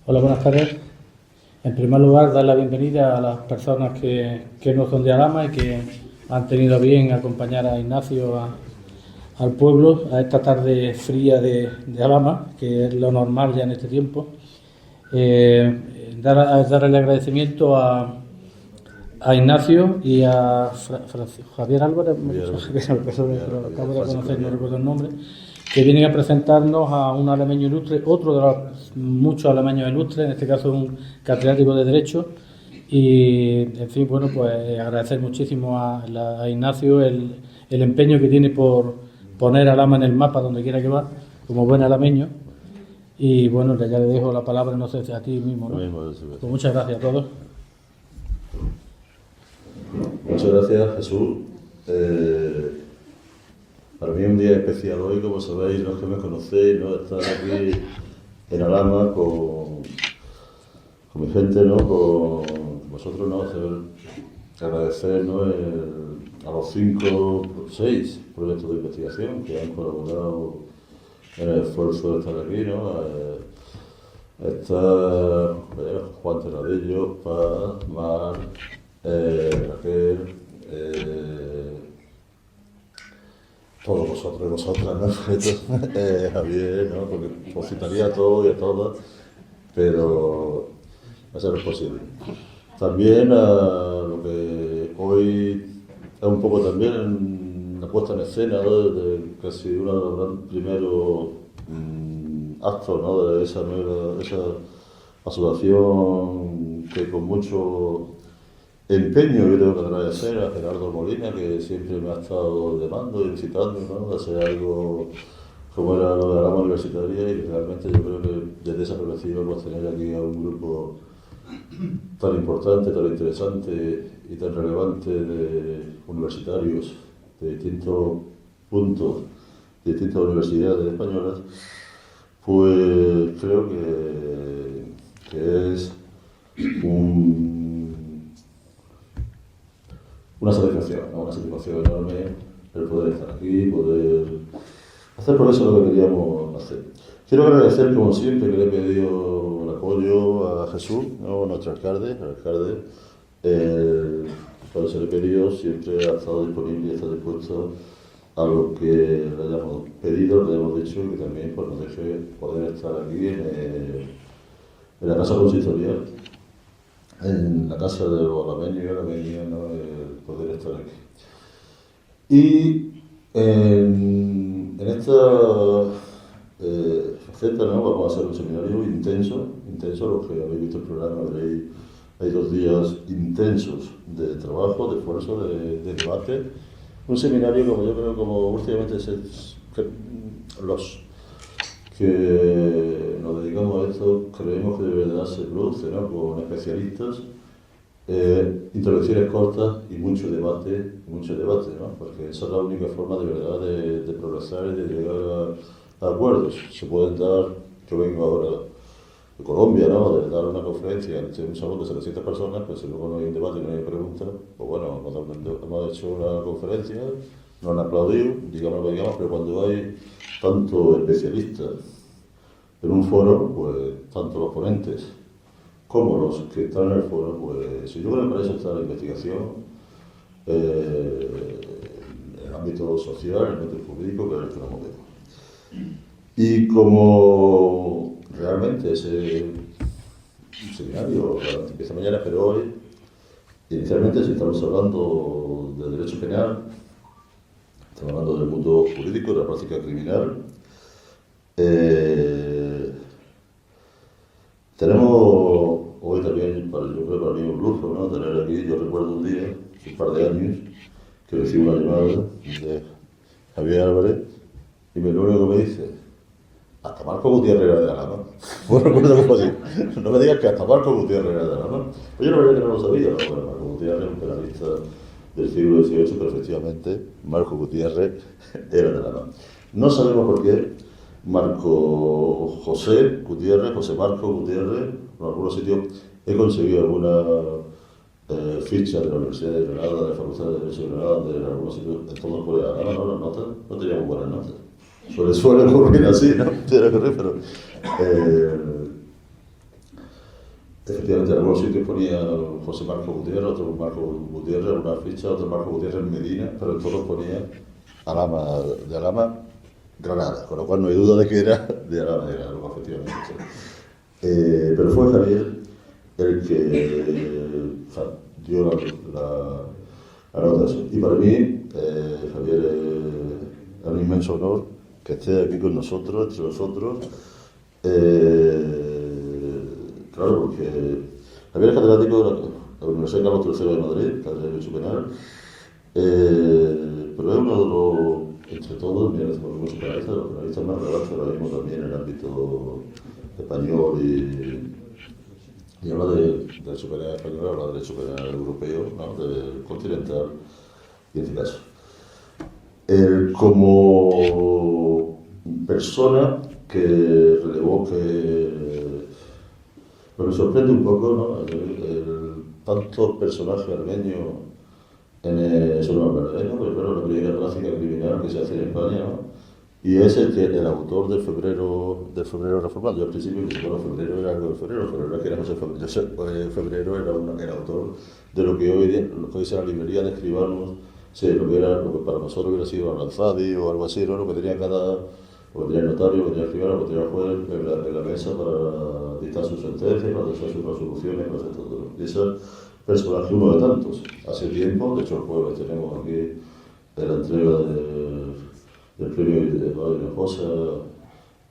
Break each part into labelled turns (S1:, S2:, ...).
S1: Hola, buenas tardes. En primer lugar, dar la bienvenida a las personas que no son de Alhama y que han tenido a bien acompañar a Ignacio al pueblo a esta tarde fría de Alhama, que es lo normal ya en este tiempo. Dar el agradecimiento a Ignacio y a Javier Álvarez, pero acabo de conocer, no recuerdo el nombre, que vienen a presentarnos a un alameño ilustre, otro de los muchos alameños ilustres, en este caso un catedrático de Derecho. Y, en fin, bueno, pues agradecer muchísimo a Ignacio el empeño que tiene por poner a Alhama en el mapa donde quiera que va, como buen alameño. Y bueno, ya le dejo la palabra, no sé si a ti mismo, ¿no? Pues muchas gracias a todos.
S2: Muchas gracias, Jesús. Para mí es un día especial hoy, como sabéis, los que me conocéis, ¿no? Estar aquí en Alhama con mi gente, ¿no? Con vosotros, ¿no? Agradecer, ¿no? A los 5 o 6 proyectos de investigación que han colaborado en el esfuerzo de estar aquí, ¿no? Está Juan Terradillo, Paz, Mar, Raquel, todos vosotros y vosotras, ¿no? Javier, ¿no? Porque os citaría a todos y a todas, pero va a ser posible. También lo que hoy es un poco también la puesta en escena, ¿no? De casi uno de los primeros actos, ¿no? De esa asociación que con mucho empeño, yo creo que agradecer a Gerardo Molina, que siempre me ha estado llamando y visitando, ¿no? De hacer algo como era lo de la rama universitaria, y realmente yo creo que desde esa perspectiva pues tener aquí a un grupo tan importante, tan interesante y tan relevante de universitarios de distintos puntos, de distintas universidades españolas, pues creo que es una satisfacción enorme el poder estar aquí, poder hacer por eso lo que queríamos hacer. Quiero agradecer, como siempre, que le he pedido el apoyo a Jesús, ¿no? Nuestro alcalde, cuando se le he pedido siempre ha estado disponible y está dispuesto a lo que le hayamos pedido, le hemos dicho, y que también pues, nos deje poder estar aquí en la casa consistorial, en la casa de los alameños y alameñas, ¿no? El poder estar aquí. Y en esta faceta, ¿no? Vamos a hacer un seminario intenso, los que habéis visto el programa veréis, hay 2 días intensos de trabajo, de esfuerzo, de debate. Un seminario como yo creo, como últimamente los que nos dedicamos a esto creemos que de verdad se produce, ¿no? Con especialistas, intervenciones cortas y mucho debate, ¿no? Porque esa es la única forma de verdad de progresar y de llegar a acuerdos. Se pueden dar, yo vengo ahora de Colombia, ¿no? De dar una conferencia ante un salón de 700 personas, pues si luego no hay un debate y no hay preguntas, pues bueno, hemos hecho una conferencia, nos han aplaudido, digamos lo que digamos, pero cuando hay tanto especialistas en un foro, pues tanto los ponentes como los que están en el foro, pues yo creo que para eso está la investigación, en el ámbito social, en el ámbito jurídico, que es el que nos movemos. Y como realmente ese seminario empieza mañana, pero hoy, inicialmente, si estamos hablando de derecho penal, estamos hablando del mundo jurídico, de la práctica criminal, tenemos hoy también, yo creo que para mí un lujo, ¿no? Tener aquí, yo recuerdo un día, hace un par de años, que recibí una llamada de Javier Álvarez, y lo único que me dice: hasta Marco Gutiérrez era de Alhama. Bueno, recuerdo como así. No me digas que hasta Marco Gutiérrez era de Alhama. Pues yo la verdad que no lo sabía, ¿no? Bueno, Marco Gutiérrez, un penalista del siglo XVIII, pero efectivamente Marco Gutiérrez era de Alhama. No sabemos por qué José Marco Gutiérrez, en algunos sitios he conseguido alguna ficha de la Universidad de Granada, de la Facultad de Derecho de Granada, de algunos sitios, en todos por Alhama, no, las notas, no teníamos buenas notas. Suele ocurrir así, ¿no? Pero efectivamente, en algunos sitios ponía José Marco Gutiérrez, otro Marco Gutiérrez, una ficha, otro Marco Gutiérrez Medina, pero en todos ponía Alhama, de Alhama, Granada, con lo cual no hay duda de que era de Alhama de Granada, efectivamente. Sí. Pero fue Javier el que dio la nota. Y para mí, Javier, es un inmenso honor que esté aquí con nosotros, entre nosotros. Claro, porque Javier es catedrático de la Universidad Carlos III de Madrid, carrera de Derecho Penal, pero es uno de los, entre todos, mira, como penalista, de los penalistas más relevantes ahora mismo también en el ámbito español y habla de derecho penal español, habla de derecho penal europeo, ¿no? De continental, y en este caso. Él, como persona que relevó me sorprende un poco, ¿no? Tantos personajes armenios son armenios, pero claro, la primera práctica criminal que se hace en España, ¿no? Y es el autor del febrero reformado. Yo al principio pensé, bueno, febrero era algo de febrero, pero era que era José Febrero. Febrero era el autor de lo que hoy es la librería de escribanos, lo que para nosotros hubiera sido Aranzadi o algo así, ¿no? Lo que tenía el notario, lo que tenía el escribano, lo que tenía el juez en la mesa para dictar sus sentencias, para dictar sus resoluciones, para hacer todo. Y ese personaje, uno de tantos, hace tiempo, de hecho el jueves tenemos aquí la entrega del premio de Eduardo Hinojosa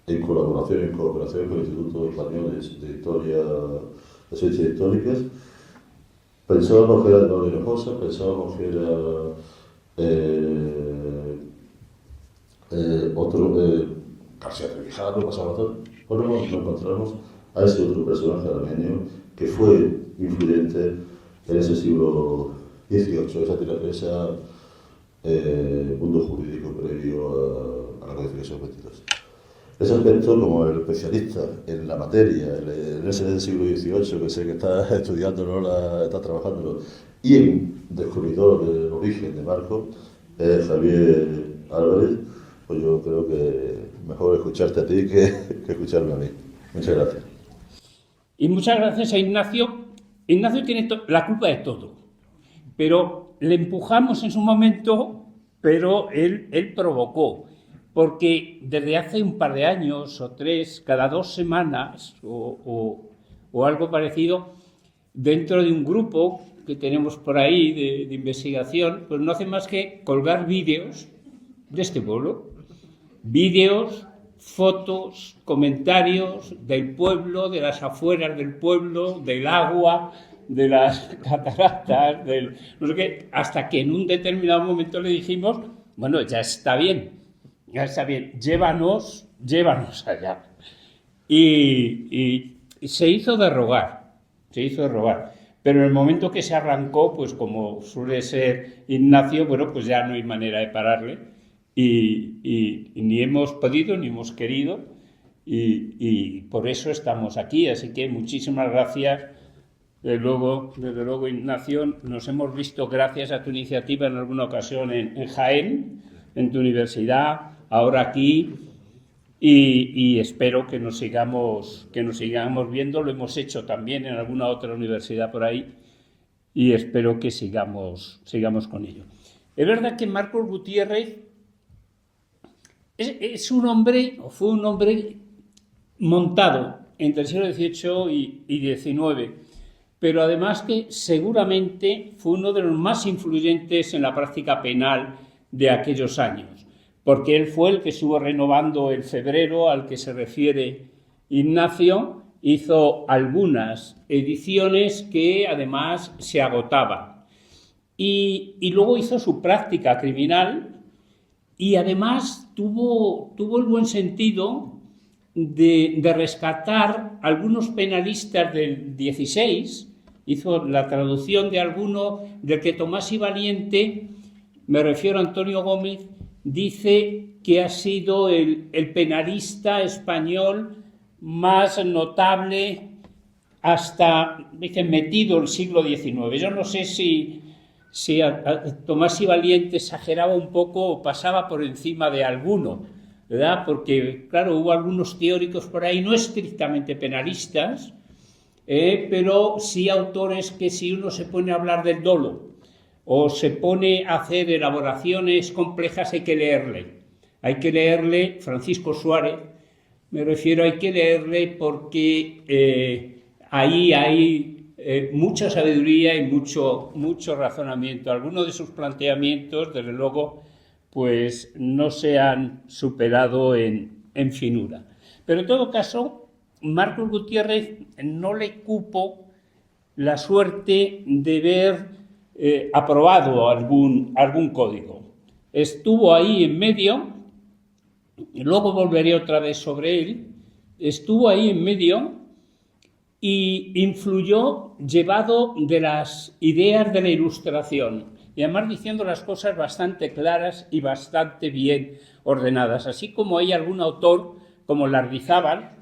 S2: en colaboración y en cooperación con el Instituto Español de Historia, de Ciencias Históricas. Pensábamos que era Eduardo Hinojosa, pensábamos que era otro, García Trevijano, pasaba todo. Bueno, nos encontramos a ese otro personaje armenio que fue influyente en ese siglo XVIII, ese mundo jurídico previo a la codificación 22. Ese aspecto, como el especialista en la materia, en ese del siglo XVIII, que sé que está estudiándolo, está trabajándolo, y en descubridor del origen de Marco, Javier Álvarez, pues yo creo que mejor escucharte a ti que escucharme a mí. Muchas gracias.
S3: Y muchas gracias a Ignacio. Ignacio tiene la culpa de todo, pero le empujamos en su momento, pero él provocó, porque desde hace un par de años o 3, cada 2 semanas o algo parecido, dentro de un grupo que tenemos por ahí de investigación, pues no hace más que colgar vídeos de este pueblo, vídeos, fotos, comentarios del pueblo, de las afueras del pueblo, del agua, de las cataratas, no sé qué, hasta que en un determinado momento le dijimos, bueno, ya está bien, llévanos allá. Y se hizo de rogar, pero en el momento que se arrancó, pues como suele ser Ignacio, bueno, pues ya no hay manera de pararle. Y ni hemos podido ni hemos querido y por eso estamos aquí, así que muchísimas gracias. Desde luego Ignacio, nos hemos visto gracias a tu iniciativa en alguna ocasión en Jaén, en tu universidad, ahora aquí, y espero que nos sigamos viendo. Lo hemos hecho también en alguna otra universidad por ahí y espero que sigamos con ello. Es verdad que Marcos Gutiérrez es un hombre, o fue un hombre montado entre el siglo XVIII y XIX, pero además que seguramente fue uno de los más influyentes en la práctica penal de aquellos años, porque él fue el que estuvo renovando el febrero al que se refiere Ignacio, hizo algunas ediciones que además se agotaban, y luego hizo su práctica criminal. Y además tuvo el buen sentido de rescatar algunos penalistas del 16, hizo la traducción de alguno, del que Tomás y Valiente, me refiero a Antonio Gómez, dice que ha sido el penalista español más notable hasta, dicen, metido el siglo XIX. Yo no sé si Tomás y Valiente exageraba un poco o pasaba por encima de alguno, ¿verdad? Porque, claro, hubo algunos teóricos por ahí, no estrictamente penalistas, pero sí autores que si uno se pone a hablar del dolo o se pone a hacer elaboraciones complejas hay que leerle. Hay que leerle Francisco Suárez, me refiero, hay que leerle porque ahí hay mucha sabiduría y mucho razonamiento. Algunos de sus planteamientos, desde luego, pues no se han superado en finura. Pero en todo caso, Marcos Gutiérrez no le cupo la suerte de ver aprobado algún código. Estuvo ahí en medio, luego volveré otra vez sobre él, estuvo ahí en medio y influyó llevado de las ideas de la Ilustración y además diciendo las cosas bastante claras y bastante bien ordenadas, así como hay algún autor como Lardizábal,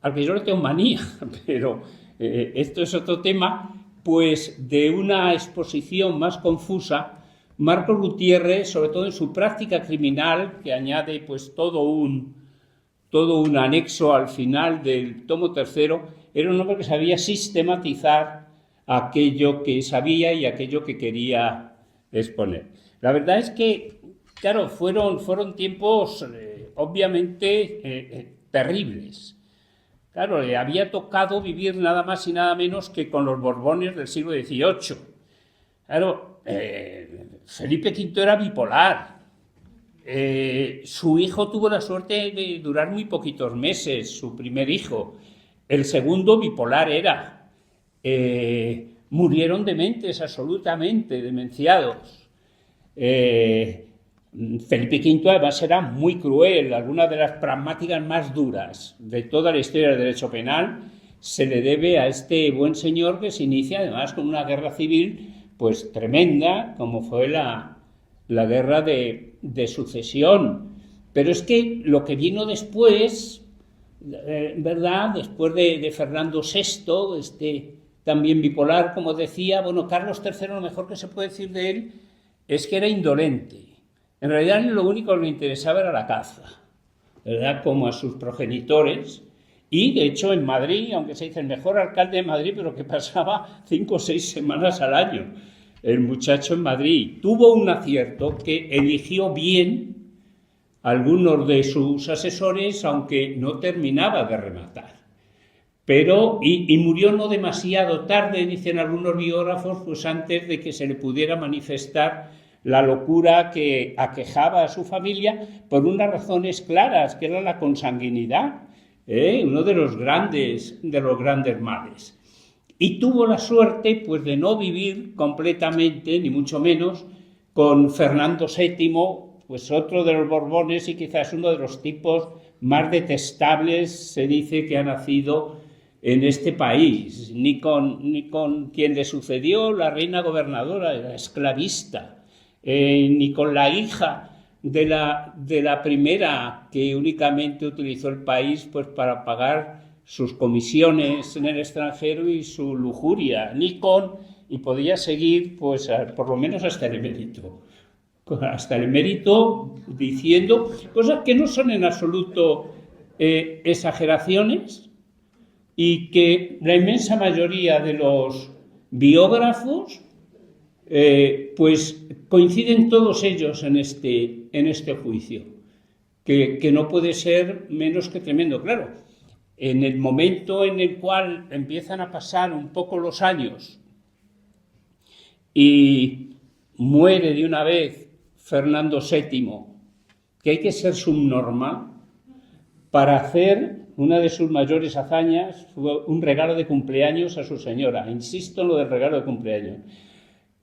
S3: al que yo le tengo manía, pero esto es otro tema, pues de una exposición más confusa. Marcos Gutiérrez, sobre todo en su práctica criminal, que añade pues todo un anexo al final del tomo tercero, era un hombre que sabía sistematizar aquello que sabía y aquello que quería exponer. La verdad es que, claro, fueron tiempos obviamente terribles. Claro, le había tocado vivir nada más y nada menos que con los Borbones del siglo XVIII. Claro, Felipe V era bipolar. Su hijo tuvo la suerte de durar muy poquitos meses, su primer hijo. El segundo bipolar era. Murieron dementes, absolutamente demenciados. Felipe V además era muy cruel. Algunas de las pragmáticas más duras de toda la historia del derecho penal se le debe a este buen señor que se inicia además con una guerra civil pues tremenda, como fue la guerra de sucesión. Pero es que lo que vino después, ¿verdad? Después de Fernando VI, también bipolar, como decía, bueno, Carlos III, lo mejor que se puede decir de él es que era indolente. En realidad lo único que le interesaba era la caza, ¿verdad? Como a sus progenitores. Y, de hecho, en Madrid, aunque se dice el mejor alcalde de Madrid, pero que pasaba 5 o 6 semanas al año, el muchacho en Madrid tuvo un acierto que eligió bien algunos de sus asesores, aunque no terminaba de rematar. Pero, y murió no demasiado tarde, dicen algunos biógrafos, pues antes de que se le pudiera manifestar la locura que aquejaba a su familia por unas razones claras, que era la consanguinidad, uno de los grandes males. Y tuvo la suerte pues de no vivir completamente, ni mucho menos, con Fernando VII, pues otro de los Borbones y quizás uno de los tipos más detestables, se dice, que ha nacido en este país, ni con quien le sucedió, la reina gobernadora, era esclavista, ni con la hija de la primera, que únicamente utilizó el país pues para pagar sus comisiones en el extranjero y su lujuria, y podía seguir pues por lo menos hasta el emérito, diciendo cosas que no son en absoluto exageraciones, y que la inmensa mayoría de los biógrafos pues coinciden todos ellos en este juicio, que no puede ser menos que tremendo. Claro, en el momento en el cual empiezan a pasar un poco los años y muere de una vez Fernando VII, que hay que ser subnormal para hacer una de sus mayores hazañas, fue un regalo de cumpleaños a su señora. Insisto en lo del regalo de cumpleaños.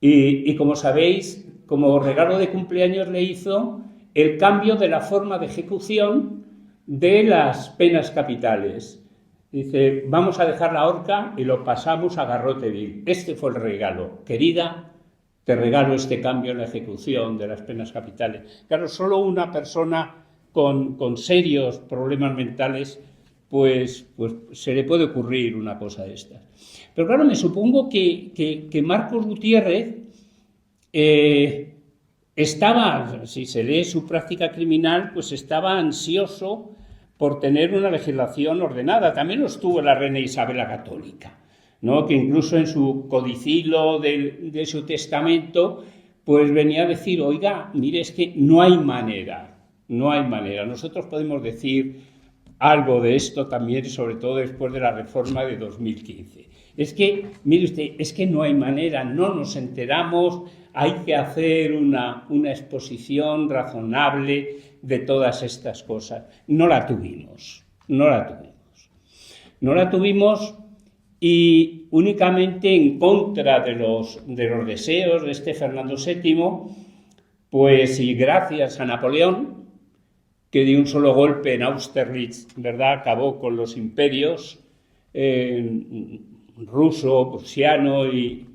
S3: Y como sabéis, como regalo de cumpleaños le hizo el cambio de la forma de ejecución de las penas capitales. Dice, vamos a dejar la horca y lo pasamos a garrote vil. Este fue el regalo. Querida, te regalo este cambio en la ejecución de las penas capitales. Claro, solo una persona con serios problemas mentales pues se le puede ocurrir una cosa de estas. Pero claro, me supongo que Marcos Gutiérrez estaba, si se lee su práctica criminal, pues estaba ansioso por tener una legislación ordenada. También lo estuvo la reina Isabel la Católica. ¿no? Que incluso en su codicilo de su testamento, pues venía a decir, oiga, mire, es que no hay manera. Nosotros podemos decir algo de esto también, sobre todo después de la reforma de 2015. Es que, mire usted, es que no hay manera, no nos enteramos, hay que hacer una exposición razonable de todas estas cosas. No la tuvimos. Y únicamente en contra de los deseos de este Fernando VII, pues y gracias a Napoleón, que de un solo golpe en Austerlitz, ¿verdad?, acabó con los imperios ruso, prusiano y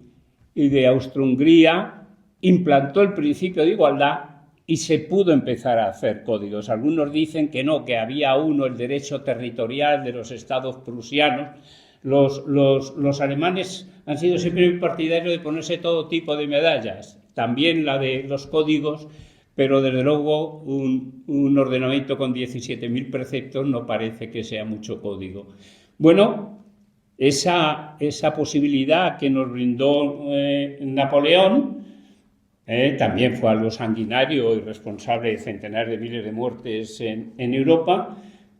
S3: de Austro-Hungría, implantó el principio de igualdad y se pudo empezar a hacer códigos. Algunos dicen que no, que había el derecho territorial de los estados prusianos. Los alemanes han sido siempre muy partidarios de ponerse todo tipo de medallas, también la de los códigos, pero desde luego un ordenamiento con 17.000 preceptos no parece que sea mucho código. Bueno, esa posibilidad que nos brindó Napoleón también fue algo sanguinario y responsable de centenares de miles de muertes en Europa,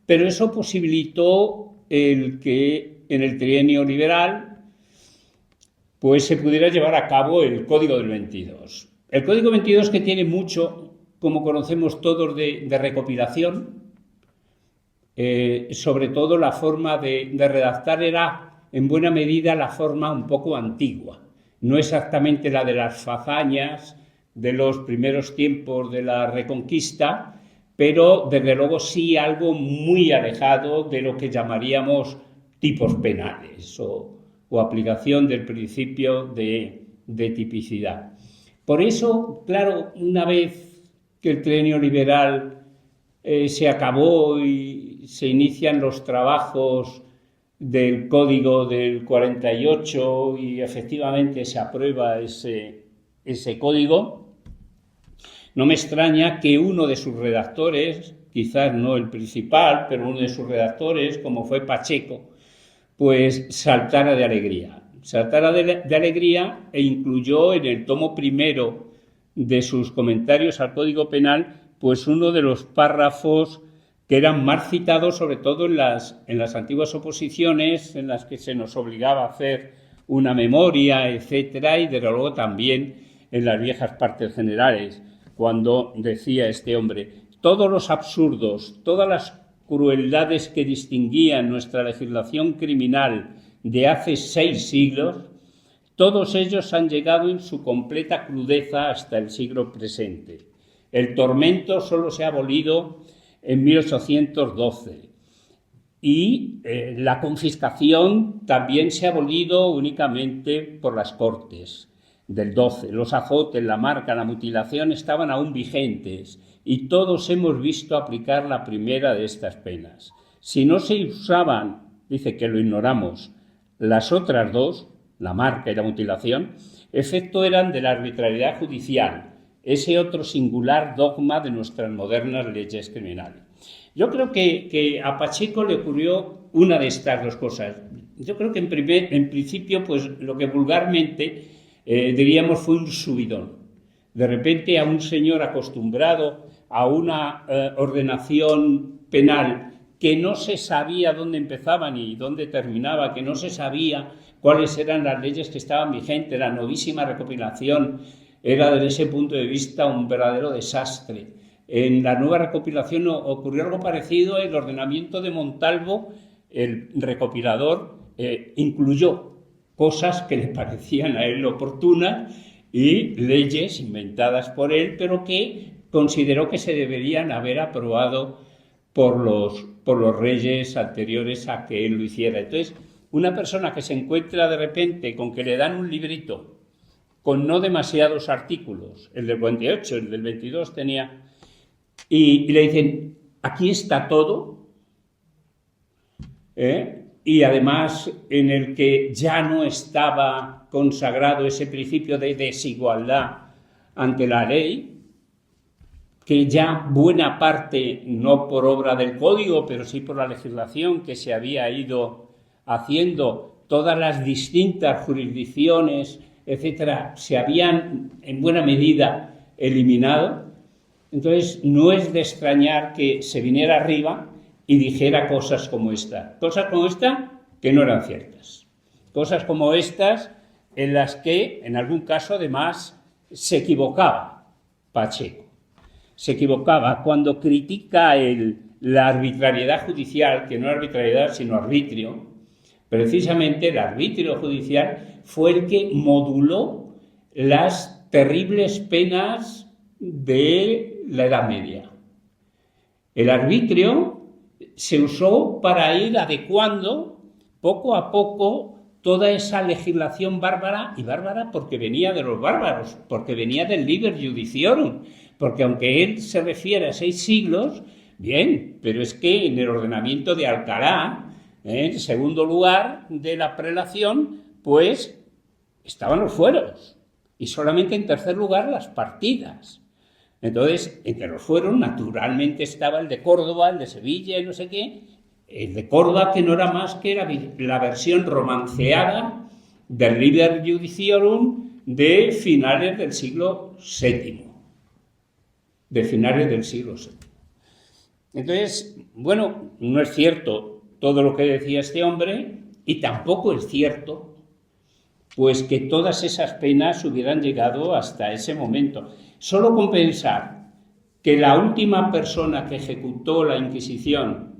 S3: pero eso posibilitó el que en el trienio liberal pues se pudiera llevar a cabo el Código del 22. El Código 22, que tiene mucho, como conocemos todos, de recopilación, sobre todo la forma de redactar era en buena medida la forma un poco antigua, no exactamente la de las fazañas de los primeros tiempos de la Reconquista, pero desde luego sí algo muy alejado de lo que llamaríamos tipos penales o aplicación del principio de tipicidad. Por eso, claro, una vez que el trienio liberal se acabó y se inician los trabajos del Código del 48 y efectivamente se aprueba ese código, no me extraña que uno de sus redactores, quizás no el principal, pero uno de sus redactores, como fue Pacheco, pues saltara de alegría e incluyó en el tomo primero de sus comentarios al Código Penal pues uno de los párrafos que eran más citados, sobre todo en las antiguas oposiciones, en las que se nos obligaba a hacer una memoria, etcétera, y desde luego también en las viejas partes generales, cuando decía este hombre, todos los absurdos, todas las crueldades que distinguían nuestra legislación criminal de hace 6 siglos, todos ellos han llegado en su completa crudeza hasta el siglo presente. El tormento solo se ha abolido en 1812 y la confiscación también se ha abolido únicamente por las Cortes del 12. Los azotes, la marca, la mutilación estaban aún vigentes y todos hemos visto aplicar la primera de estas penas. Si no se usaban, dice que lo ignoramos, las otras dos, la marca y la mutilación, efecto eran de la arbitrariedad judicial, ese otro singular dogma de nuestras modernas leyes criminales. Yo creo que a Pacheco le ocurrió una de estas dos cosas. Yo creo que en principio, pues lo que vulgarmente diríamos fue un subidón. De repente a un señor acostumbrado a una ordenación penal que no se sabía dónde empezaba ni dónde terminaba, que no se sabía cuáles eran las leyes que estaban vigentes, la novísima recopilación era desde ese punto de vista un verdadero desastre. En la nueva recopilación ocurrió algo parecido. El ordenamiento de Montalvo, el recopilador, incluyó cosas que le parecían a él oportunas y leyes inventadas por él, pero que consideró que se deberían haber aprobado por los reyes anteriores a que él lo hiciera. Entonces, una persona que se encuentra de repente con que le dan un librito con no demasiados artículos, el del 48, el del 22 tenía, y le dicen, aquí está todo, y además en el que ya no estaba consagrado ese principio de desigualdad ante la ley, que ya buena parte, no por obra del código, pero sí por la legislación que se había ido haciendo, todas las distintas jurisdicciones, etcétera, se habían en buena medida eliminado. Entonces, no es de extrañar que se viniera arriba y dijera cosas como esta que no eran ciertas, cosas como estas en las que, en algún caso, además, se equivocaba Pacheco. Se equivocaba cuando critica la arbitrariedad judicial, que no arbitrariedad, sino arbitrio. Precisamente el arbitrio judicial fue el que moduló las terribles penas de la Edad Media. El arbitrio se usó para ir adecuando poco a poco toda esa legislación bárbara, y bárbara porque venía de los bárbaros, porque venía del Liber Judiciorum, porque aunque él se refiere a 6 siglos, bien, pero es que en el ordenamiento de Alcalá, en segundo lugar de la prelación, pues estaban los fueros, y solamente en tercer lugar las partidas. Entonces, entre los fueros, naturalmente estaba el de Córdoba, el de Sevilla y no sé qué. El de Córdoba, que no era más que la versión romanceada del Liber Judiciorum de finales del siglo VII. Entonces, bueno, no es cierto todo lo que decía este hombre, y tampoco es cierto pues que todas esas penas hubieran llegado hasta ese momento. Solo con pensar que la última persona que ejecutó la Inquisición,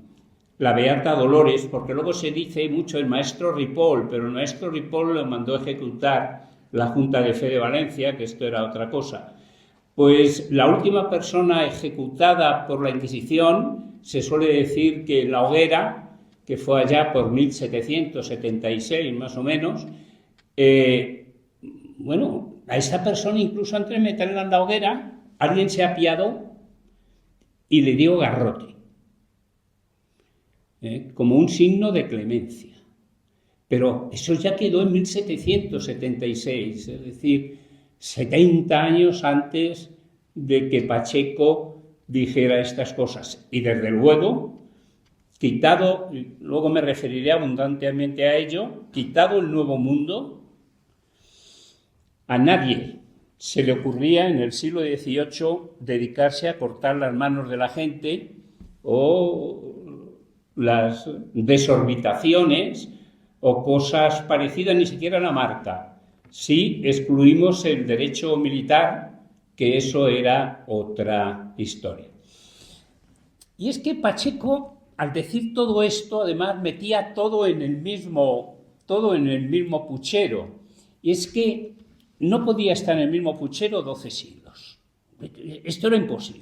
S3: la Beata Dolores, porque luego se dice mucho el maestro Ripoll, pero el maestro Ripoll lo mandó a ejecutar la Junta de Fe de Valencia, que esto era otra cosa. Pues la última persona ejecutada por la Inquisición, se suele decir que en la hoguera, que fue allá por 1776 más o menos, bueno, a esa persona incluso antes de meterla en la hoguera, alguien se apiadó y le dio garrote, como un signo de clemencia. Pero eso ya quedó en 1776, es decir, 70 años antes de que Pacheco dijera estas cosas. Y desde luego, quitado, luego me referiré abundantemente a ello, quitado el Nuevo Mundo, a nadie se le ocurría en el siglo XVIII dedicarse a cortar las manos de la gente o las desorbitaciones o cosas parecidas, ni siquiera la marca. Si excluimos el derecho militar, que eso era otra historia. Y es que Pacheco, al decir todo esto, además metía todo en el mismo puchero. Y es que no podía estar en el mismo puchero 12 siglos. Esto era imposible.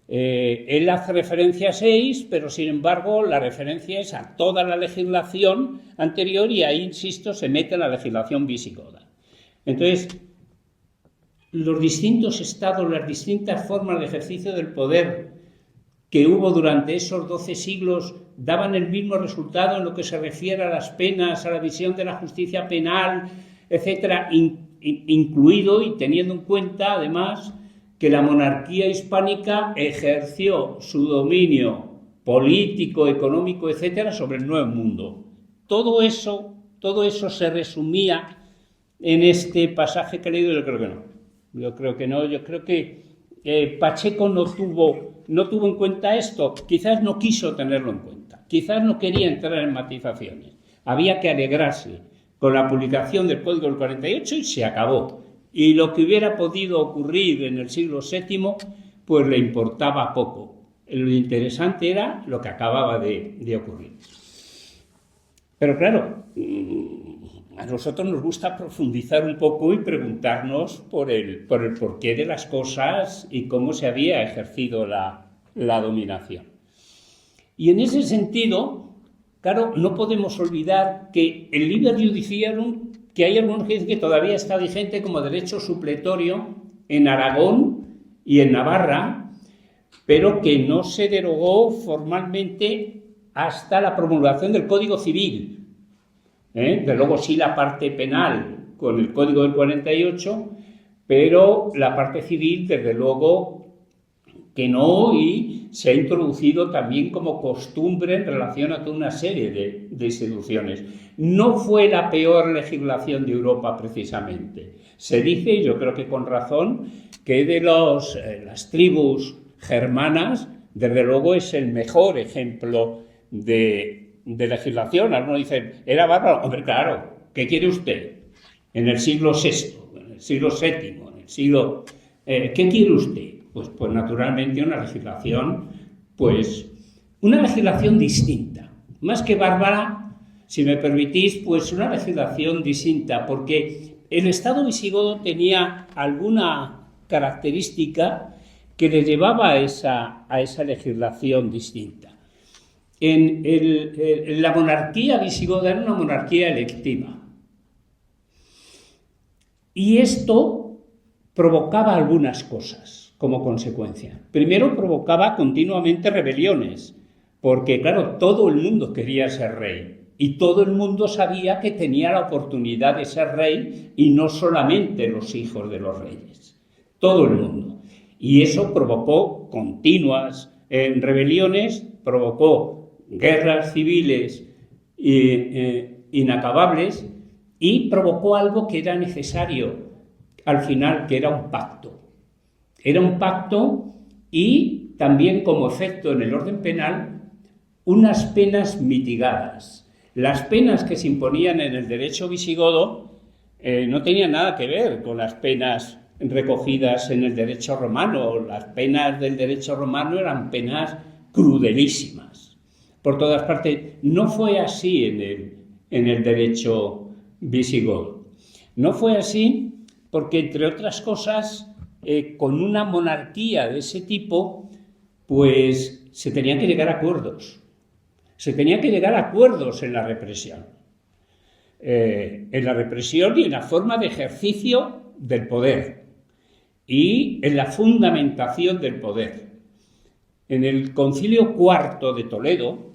S3: Él hace referencia a 6, pero sin embargo la referencia es a toda la legislación anterior, y ahí, insisto, se mete la legislación visigoda. Entonces, los distintos estados, las distintas formas de ejercicio del poder que hubo durante esos 12 siglos daban el mismo resultado en lo que se refiere a las penas, a la visión de la justicia penal, etcétera, incluido y teniendo en cuenta, además, que la monarquía hispánica ejerció su dominio político, económico, etcétera, sobre el Nuevo Mundo. Todo eso se resumía en este pasaje que he leído. Yo creo que no. Yo creo que Pacheco no tuvo en cuenta esto. Quizás no quiso tenerlo en cuenta. Quizás no quería entrar en matizaciones. Había que alegrarse con la publicación del Código del 48 y se acabó. Y lo que hubiera podido ocurrir en el siglo VII, pues le importaba poco. Lo interesante era lo que acababa de ocurrir. Pero claro, a nosotros nos gusta profundizar un poco y preguntarnos por el porqué de las cosas y cómo se había ejercido la dominación. Y en ese sentido, claro, no podemos olvidar que el Liber Judiciorum, que hay algunos que dicen que todavía está vigente como derecho supletorio en Aragón y en Navarra, pero que no se derogó formalmente hasta la promulgación del Código Civil. De luego sí la parte penal con el Código del 48, pero la parte civil, desde luego, que no, y se ha introducido también como costumbre en relación a toda una serie de instituciones. No fue la peor legislación de Europa precisamente. Se dice, y yo creo que con razón, que de las tribus germanas, desde luego es el mejor ejemplo de legislación. Algunos dicen, era bárbaro. Hombre, claro, ¿qué quiere usted? En el siglo VI, en el siglo VII, en el siglo... ¿qué quiere usted? Pues naturalmente una legislación distinta. Más que bárbara, si me permitís, pues una legislación distinta, porque el Estado visigodo tenía alguna característica que le llevaba a esa legislación distinta. La monarquía visigoda era una monarquía electiva. Y esto provocaba algunas cosas como consecuencia. Primero, provocaba continuamente rebeliones, porque, claro, todo el mundo quería ser rey. Y todo el mundo sabía que tenía la oportunidad de ser rey, y no solamente los hijos de los reyes. Todo el mundo. Y eso provocó continuas rebeliones, provocó guerras civiles inacabables, y provocó algo que era necesario al final, que era un pacto. Era un pacto y también como efecto en el orden penal unas penas mitigadas. Las penas que se imponían en el derecho visigodo no tenían nada que ver con las penas recogidas en el derecho romano. Las penas del derecho romano eran penas crudelísimas por todas partes. No fue así en el derecho visigodo. No fue así porque, entre otras cosas, con una monarquía de ese tipo, pues se tenían que llegar a acuerdos. Se tenían que llegar a acuerdos en la represión. En la represión y en la forma de ejercicio del poder. Y en la fundamentación del poder. En el Concilio IV de Toledo,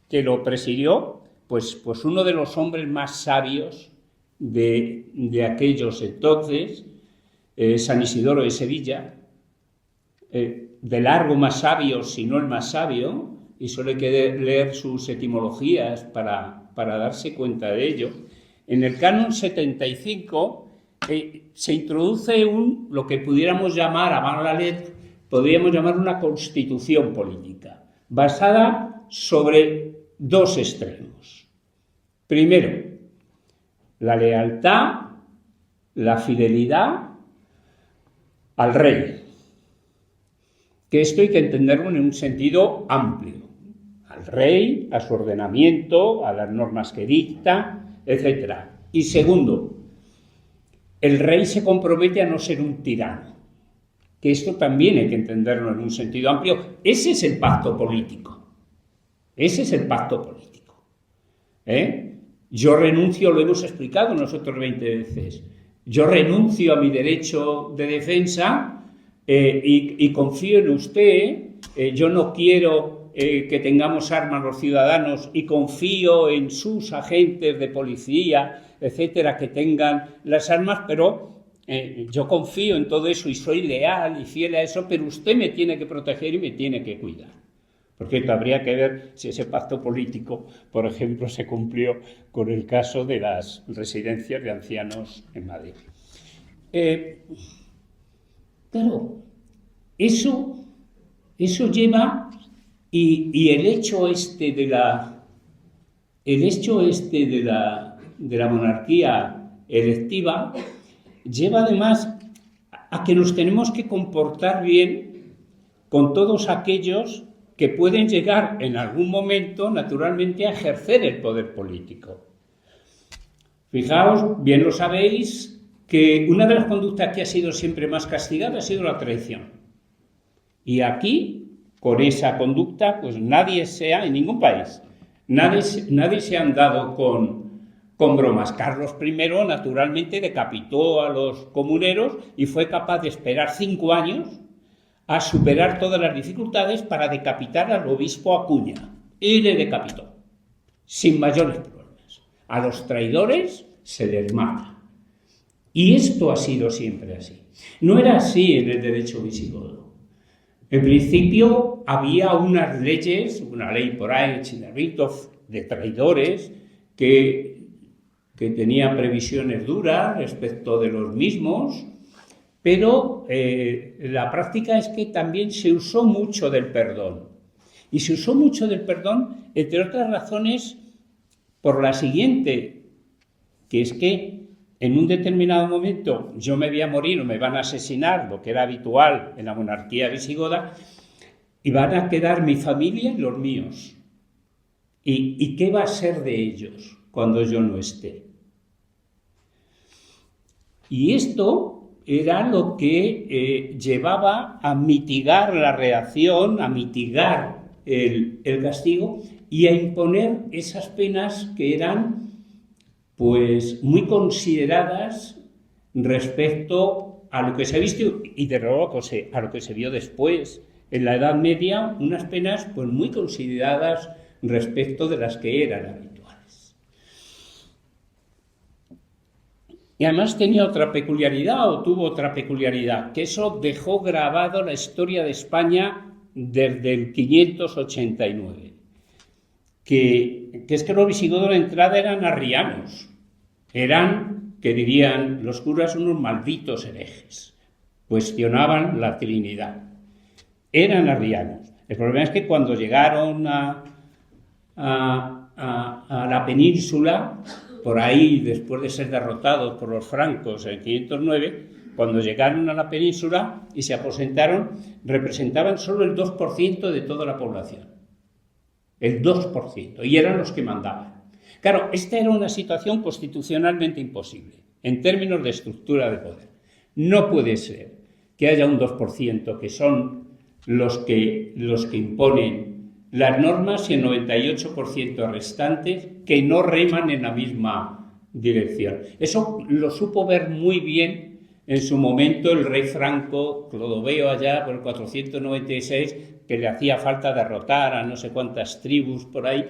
S3: que lo presidió, pues uno de los hombres más sabios de aquellos entonces, San Isidoro de Sevilla, de largo más sabio, si no el más sabio, y solo hay que leer sus etimologías para darse cuenta de ello. En el Canon 75 se introduce lo que pudiéramos llamar, avant la lettre, podríamos llamar una constitución política, basada sobre dos extremos. Primero, la lealtad, la fidelidad al rey, que esto hay que entenderlo en un sentido amplio, al rey, a su ordenamiento, a las normas que dicta, etc. Y segundo, el rey se compromete a no ser un tirano, que esto también hay que entenderlo en un sentido amplio. Ese es el pacto político, ese es el pacto político. Yo renuncio, lo hemos explicado nosotros 20 veces, yo renuncio a mi derecho de defensa y confío en usted, yo no quiero que tengamos armas los ciudadanos y confío en sus agentes de policía, etcétera, que tengan las armas, pero yo confío en todo eso y soy leal y fiel a eso, pero usted me tiene que proteger y me tiene que cuidar. Por cierto, habría que ver si ese pacto político, por ejemplo, se cumplió con el caso de las residencias de ancianos en Madrid. Claro, eso lleva, y el hecho este de la monarquía electiva lleva además a que nos tenemos que comportar bien con todos aquellos que pueden llegar en algún momento, naturalmente, a ejercer el poder político. Fijaos, bien lo sabéis, que una de las conductas que ha sido siempre más castigada ha sido la traición. Y aquí, con esa conducta, pues en ningún país, nadie se ha andado con bromas. Carlos I, naturalmente, decapitó a los comuneros y fue capaz de esperar 5 años a superar todas las dificultades para decapitar al obispo Acuña. Y le decapitó, sin mayores problemas. A los traidores se les mata. Y esto ha sido siempre así. No era así en el derecho visigodo. En principio había unas leyes, una ley por ahí, de traidores, que tenía previsiones duras respecto de los mismos, pero la práctica es que también se usó mucho del perdón. Y se usó mucho del perdón, entre otras razones, por la siguiente, que es que en un determinado momento yo me voy a morir o me van a asesinar, lo que era habitual en la monarquía visigoda, y van a quedar mi familia y los míos. ¿Y qué va a ser de ellos cuando yo no esté? Y esto era lo que llevaba a mitigar la reacción, a mitigar el castigo y a imponer esas penas que eran pues muy consideradas respecto a lo que se ha visto y de luego a lo que se vio después. En la Edad Media, unas penas pues muy consideradas respecto de las que eran habituales. Y además tenía otra peculiaridad, o tuvo otra peculiaridad, que eso dejó grabado la historia de España desde el 589. Que es que los visigodos de entrada eran arrianos, eran, que dirían los curas, unos malditos herejes, cuestionaban la Trinidad, eran arrianos. El problema es que cuando llegaron a la península, por ahí, después de ser derrotados por los francos en 509, cuando llegaron a la península y se aposentaron, representaban solo el 2% de toda la población. El 2%, y eran los que mandaban. Claro, esta era una situación constitucionalmente imposible, en términos de estructura de poder. No puede ser que haya un 2% que son los que imponen las normas y el 98% restantes que no reman en la misma dirección. Eso lo supo ver muy bien en su momento el rey Franco, Clodoveo allá por el 496, que le hacía falta derrotar a no sé cuántas tribus por ahí,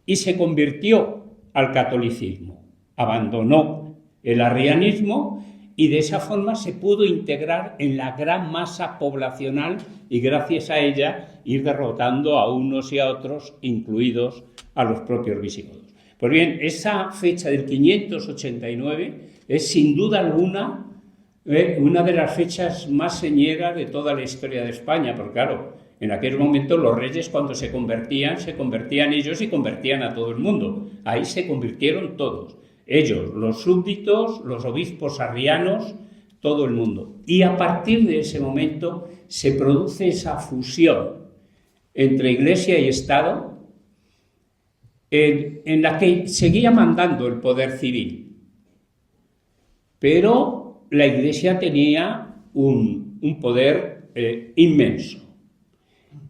S3: y se convirtió al catolicismo, abandonó el arrianismo y de esa forma se pudo integrar en la gran masa poblacional y gracias a ella ir derrotando a unos y a otros, incluidos a los propios visigodos. Pues bien, esa fecha del 589 es sin duda alguna una de las fechas más señeras de toda la historia de España, porque claro, en aquel momento los reyes cuando se convertían ellos y convertían a todo el mundo. Ahí se convirtieron todos. Ellos, los súbditos, los obispos arrianos, todo el mundo. Y a partir de ese momento se produce esa fusión entre Iglesia y Estado en la que seguía mandando el poder civil. Pero la Iglesia tenía un poder inmenso.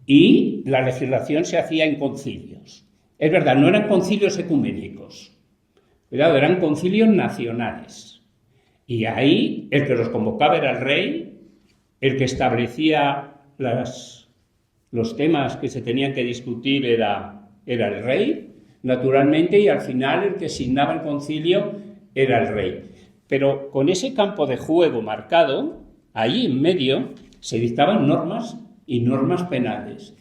S3: Y la legislación se hacía en concilios. Es verdad, no eran concilios ecuménicos, cuidado, eran concilios nacionales. Y ahí el que los convocaba era el rey, el que establecía los temas que se tenían que discutir era el rey, naturalmente, y al final el que asignaba el concilio era el rey. Pero con ese campo de juego marcado, ahí en medio se dictaban normas y normas penales,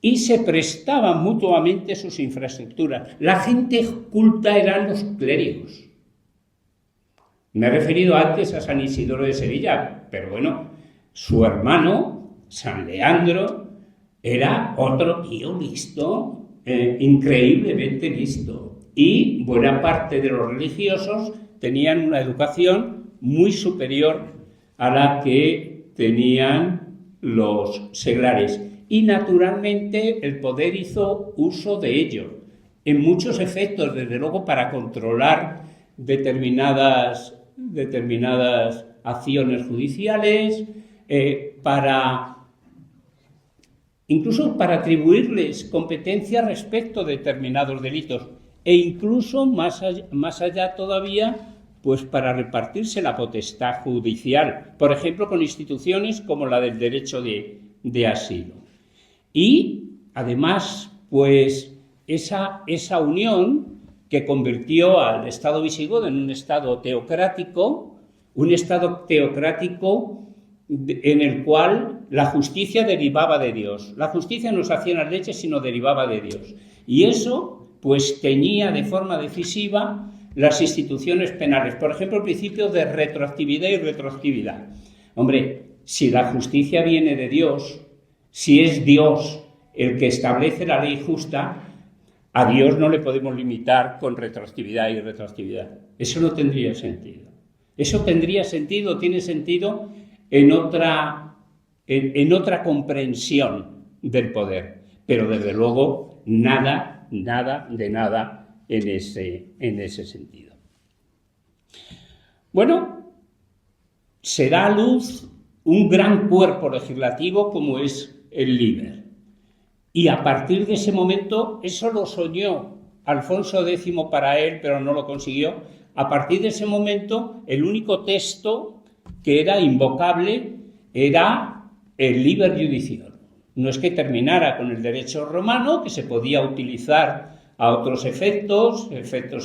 S3: y se prestaban mutuamente sus infraestructuras. La gente culta eran los clérigos. Me he referido antes a San Isidoro de Sevilla, pero bueno, su hermano, San Leandro, era otro tío listo, increíblemente listo, y buena parte de los religiosos tenían una educación muy superior a la que tenían los seglares, y naturalmente el poder hizo uso de ello, en muchos efectos, desde luego para controlar determinadas acciones judiciales, incluso para atribuirles competencias respecto de determinados delitos, e incluso más allá todavía, pues para repartirse la potestad judicial, por ejemplo, con instituciones como la del derecho de asilo. Y, además, pues esa unión que convirtió al Estado visigodo en un Estado teocrático en el cual la justicia derivaba de Dios. La justicia no se hacía en las leyes, sino derivaba de Dios. Y eso, pues, teñía de forma decisiva las instituciones penales. Por ejemplo, el principio de retroactividad y retroactividad. Hombre, si la justicia viene de Dios, si es Dios el que establece la ley justa, a Dios no le podemos limitar con retroactividad y retroactividad. Eso no tendría sentido. Eso tendría sentido, tiene sentido en otra comprensión del poder. Pero desde luego nada en ese sentido. Bueno, se da a luz un gran cuerpo legislativo como es el LIBER. Y a partir de ese momento, eso lo soñó Alfonso X para él, pero no lo consiguió. A partir de ese momento, el único texto que era invocable era el Liber Judiciorum. No es que terminara con el derecho romano, que se podía utilizar a otros efectos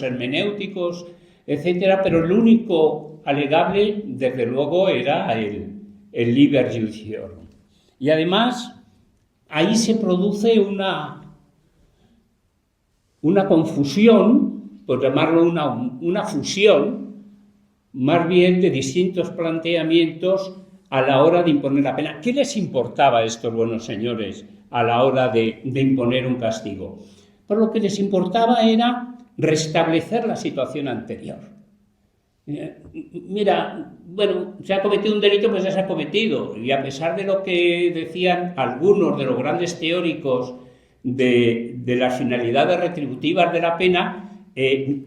S3: hermenéuticos, etcétera, pero el único alegable, desde luego, era el Liber Judiciorum. Y además, ahí se produce una confusión, por llamarlo una fusión, más bien de distintos planteamientos a la hora de imponer la pena. ¿Qué les importaba a estos buenos señores a la hora de imponer un castigo? Pues lo que les importaba era restablecer la situación anterior. Mira, bueno, se ha cometido un delito, pues ya se ha cometido. Y a pesar de lo que decían algunos de los grandes teóricos de las finalidades retributivas de la pena,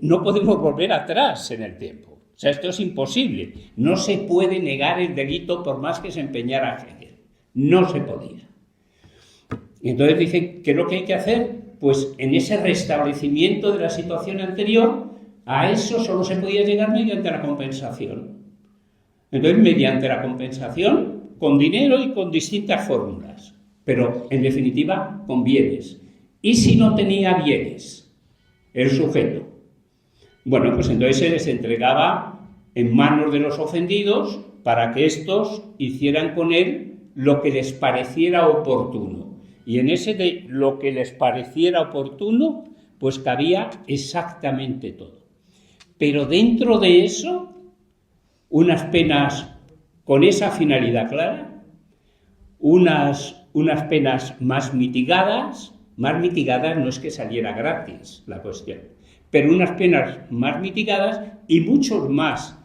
S3: no podemos volver atrás en el tiempo. O sea, esto es imposible. No se puede negar el delito por más que se empeñara Hegel. No se podía. Y entonces dicen, ¿qué es lo que hay que hacer? Pues en ese restablecimiento de la situación anterior, a eso solo se podía llegar mediante la compensación. Entonces, mediante la compensación, con dinero y con distintas fórmulas, pero en definitiva con bienes. ¿Y si no tenía bienes el sujeto? Bueno, pues entonces se les entregaba en manos de los ofendidos para que éstos hicieran con él lo que les pareciera oportuno. Y en ese de lo que les pareciera oportuno, pues cabía exactamente todo. Pero dentro de eso, unas penas con esa finalidad clara, unas penas más mitigadas no es que saliera gratis la cuestión, pero unas penas más mitigadas y muchos más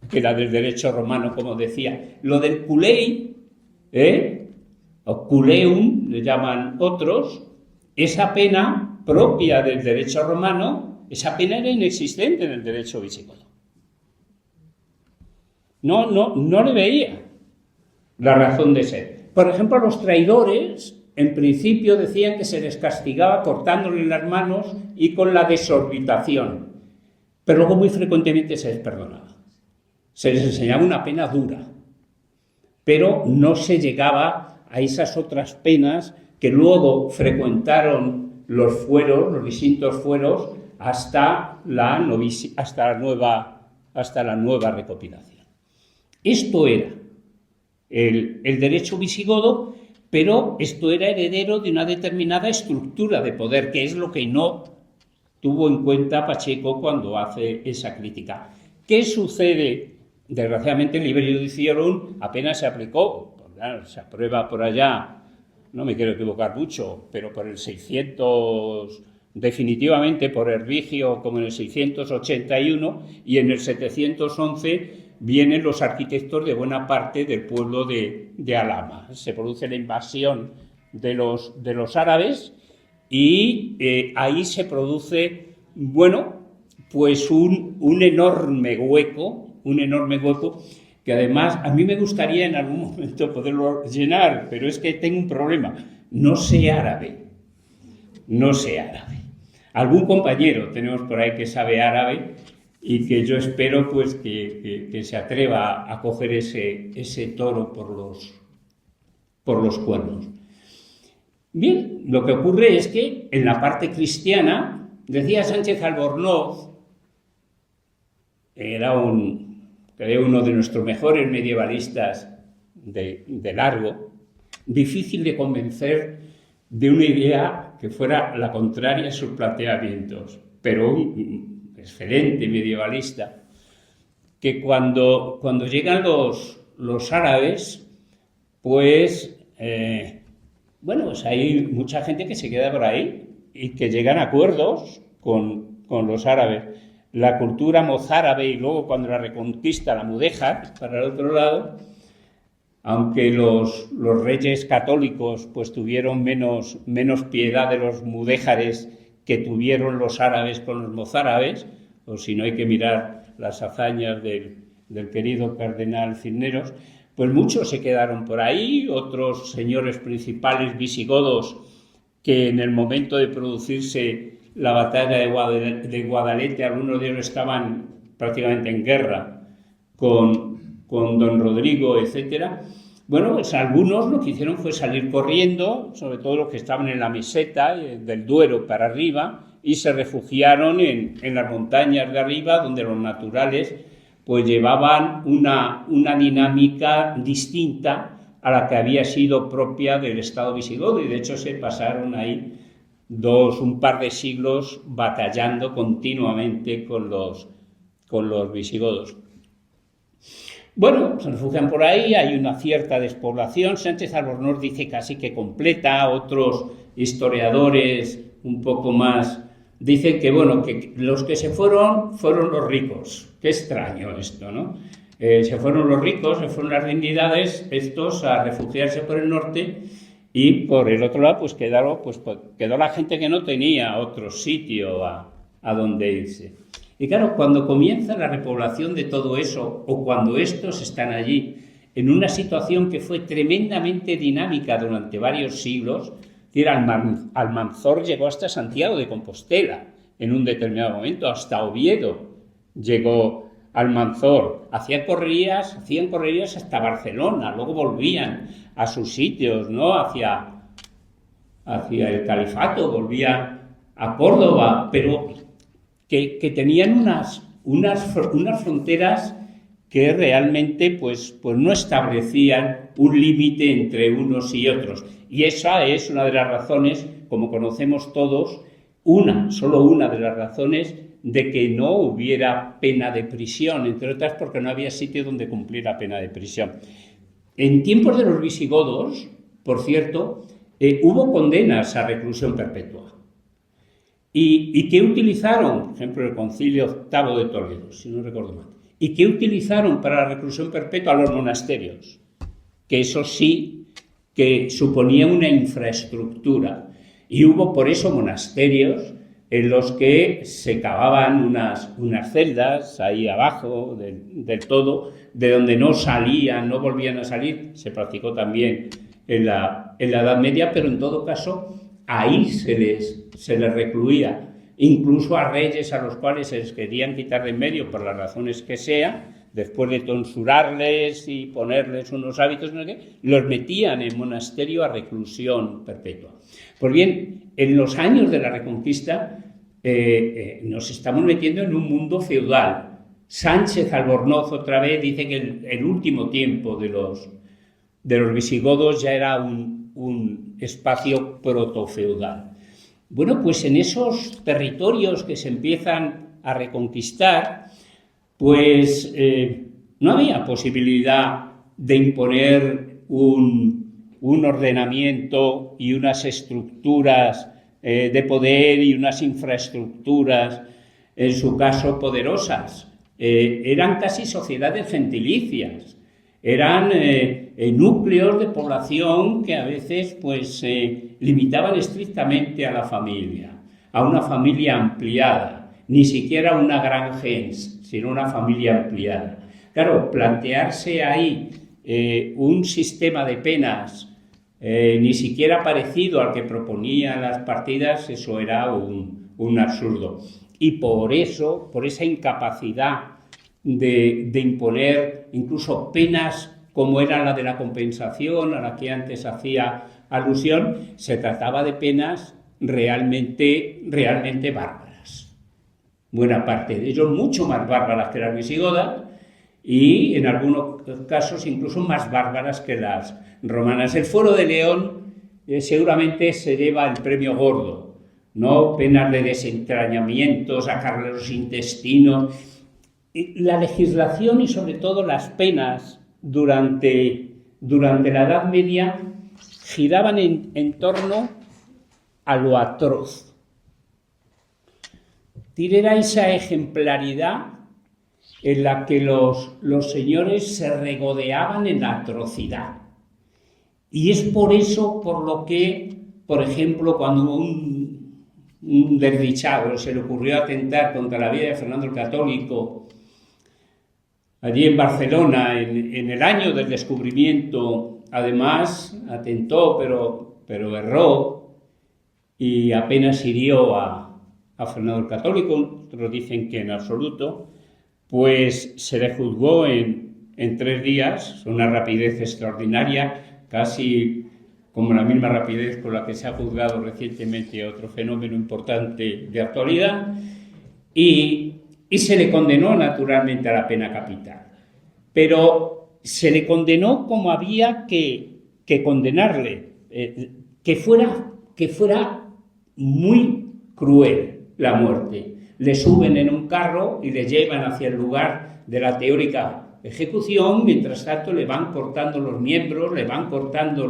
S3: que la del derecho romano, como decía. Lo del culei, o culeum, le llaman otros, esa pena propia del derecho romano, esa pena era inexistente en el derecho visigodo. No le veía la razón de ser. Por ejemplo, a los traidores, en principio decían que se les castigaba cortándoles las manos y con la desorbitación, pero luego muy frecuentemente se les perdonaba. Se les enseñaba una pena dura, pero no se llegaba a esas otras penas que luego frecuentaron los distintos fueros, hasta la nueva recopilación. Esto era el derecho visigodo, pero esto era heredero de una determinada estructura de poder, que es lo que no tuvo en cuenta Pacheco cuando hace esa crítica. ¿Qué sucede? Desgraciadamente el Liber Judiciorum apenas se aplicó, se aprueba por allá, no me quiero equivocar mucho, pero por el 600, definitivamente por Hervigio como en el 681, y en el 711 vienen los arquitectos de buena parte del pueblo de Alhama. Se produce la invasión de los árabes y ahí se produce, bueno, pues un enorme hueco, que además a mí me gustaría en algún momento poderlo llenar, pero es que tengo un problema, no sé árabe. Algún compañero tenemos por ahí que sabe árabe y que yo espero pues que se atreva a coger ese toro por los cuernos. Bien, lo que ocurre es que en la parte cristiana, decía Sánchez Albornoz, era uno de nuestros mejores medievalistas de largo, difícil de convencer de una idea que fuera la contraria a sus planteamientos, pero un excelente medievalista, que cuando llegan los árabes, pues, pues hay mucha gente que se queda por ahí y que llegan a acuerdos con los árabes. La cultura mozárabe y luego cuando la reconquista la mudéjar para el otro lado, aunque los reyes católicos pues tuvieron menos piedad de los mudéjares que tuvieron los árabes con los mozárabes, o si no hay que mirar las hazañas del querido cardenal Cisneros, pues muchos se quedaron por ahí, otros señores principales visigodos que en el momento de producirse la batalla de Guadalete, algunos de ellos estaban prácticamente en guerra con don Rodrigo, etcétera. Bueno, pues algunos lo que hicieron fue salir corriendo, sobre todo los que estaban en la meseta del Duero para arriba, y se refugiaron en las montañas de arriba, donde los naturales pues llevaban una dinámica distinta a la que había sido propia del Estado visigodo, y de hecho se pasaron ahí un par de siglos batallando continuamente con los visigodos. Bueno, se refugian por ahí, hay una cierta despoblación. Sánchez Albornoz dice casi que completa, otros historiadores un poco más dicen que, que los que se fueron los ricos. Qué extraño esto, ¿no? Se fueron los ricos, se fueron las dignidades, estos a refugiarse por el norte, y por el otro lado pues quedó la gente que no tenía otro sitio a donde irse. Y claro, cuando comienza la repoblación de todo eso, o cuando estos están allí, en una situación que fue tremendamente dinámica durante varios siglos, Almanzor llegó hasta Santiago de Compostela en un determinado momento, hasta Oviedo llegó Almanzor, hacían correrías hasta Barcelona, luego volvían a sus sitios, ¿no? hacia el califato, volvían a Córdoba, pero que tenían unas fronteras que realmente pues no establecían un límite entre unos y otros. Y esa es una de las razones, como conocemos todos, solo una de las razones de que no hubiera pena de prisión, entre otras porque no había sitio donde cumplir la pena de prisión. En tiempos de los visigodos, por cierto, hubo condenas a reclusión perpetua. ¿Y qué utilizaron? Por ejemplo, el Concilio VIII de Toledo, si no recuerdo mal. ¿Y qué utilizaron para la reclusión perpetua? Los monasterios, que eso sí que suponía una infraestructura. Y hubo por eso monasterios en los que se cavaban unas celdas ahí abajo del todo, de donde no volvían a salir. Se practicó también en la Edad Media, pero en todo caso ahí se les recluía, incluso a reyes a los cuales se les querían quitar de en medio por las razones que sea, después de tonsurarles y ponerles unos hábitos, los metían en monasterio a reclusión perpetua. Pues bien, en los años de la Reconquista nos estamos metiendo en un mundo feudal. Sánchez Albornoz otra vez dice que el último tiempo de los visigodos ya era un espacio protofeudal. Bueno, pues en esos territorios que se empiezan a reconquistar, pues no había posibilidad de imponer un ordenamiento y unas estructuras de poder y unas infraestructuras, en su caso, poderosas. Eran casi sociedades gentilicias, eran núcleos de población que a veces pues limitaban estrictamente a la familia, a una familia ampliada, ni siquiera una gran gens, sino una familia ampliada. Claro, plantearse ahí un sistema de penas ni siquiera parecido al que proponían las partidas, eso era un absurdo. Y por esa incapacidad de imponer incluso penas como era la de la compensación, a la que antes hacía alusión, se trataba de penas realmente bárbaras. Buena parte de ellos mucho más bárbaras que las visigodas, y en algunos casos incluso más bárbaras que las romanas. El Fuero de León seguramente se lleva el premio gordo, ¿no? Penas de desentrañamiento, sacarle los intestinos. La legislación y sobre todo las penas durante la Edad Media giraban en torno a lo atroz. Era esa ejemplaridad en la que los señores se regodeaban en la atrocidad. Y es por eso por lo que, por ejemplo, cuando un desdichado se le ocurrió atentar contra la vida de Fernando el Católico, allí en Barcelona, en el año del descubrimiento, además atentó, pero erró y apenas hirió a Fernando el Católico, otros dicen que en absoluto, pues se le juzgó en 3 días, una rapidez extraordinaria, casi como la misma rapidez con la que se ha juzgado recientemente otro fenómeno importante de actualidad, y se le condenó naturalmente a la pena capital. Pero se le condenó como había que condenarle, que fuera muy cruel la muerte. Le suben en un carro y le llevan hacia el lugar de la teórica ejecución, mientras tanto le van cortando los miembros, le van cortando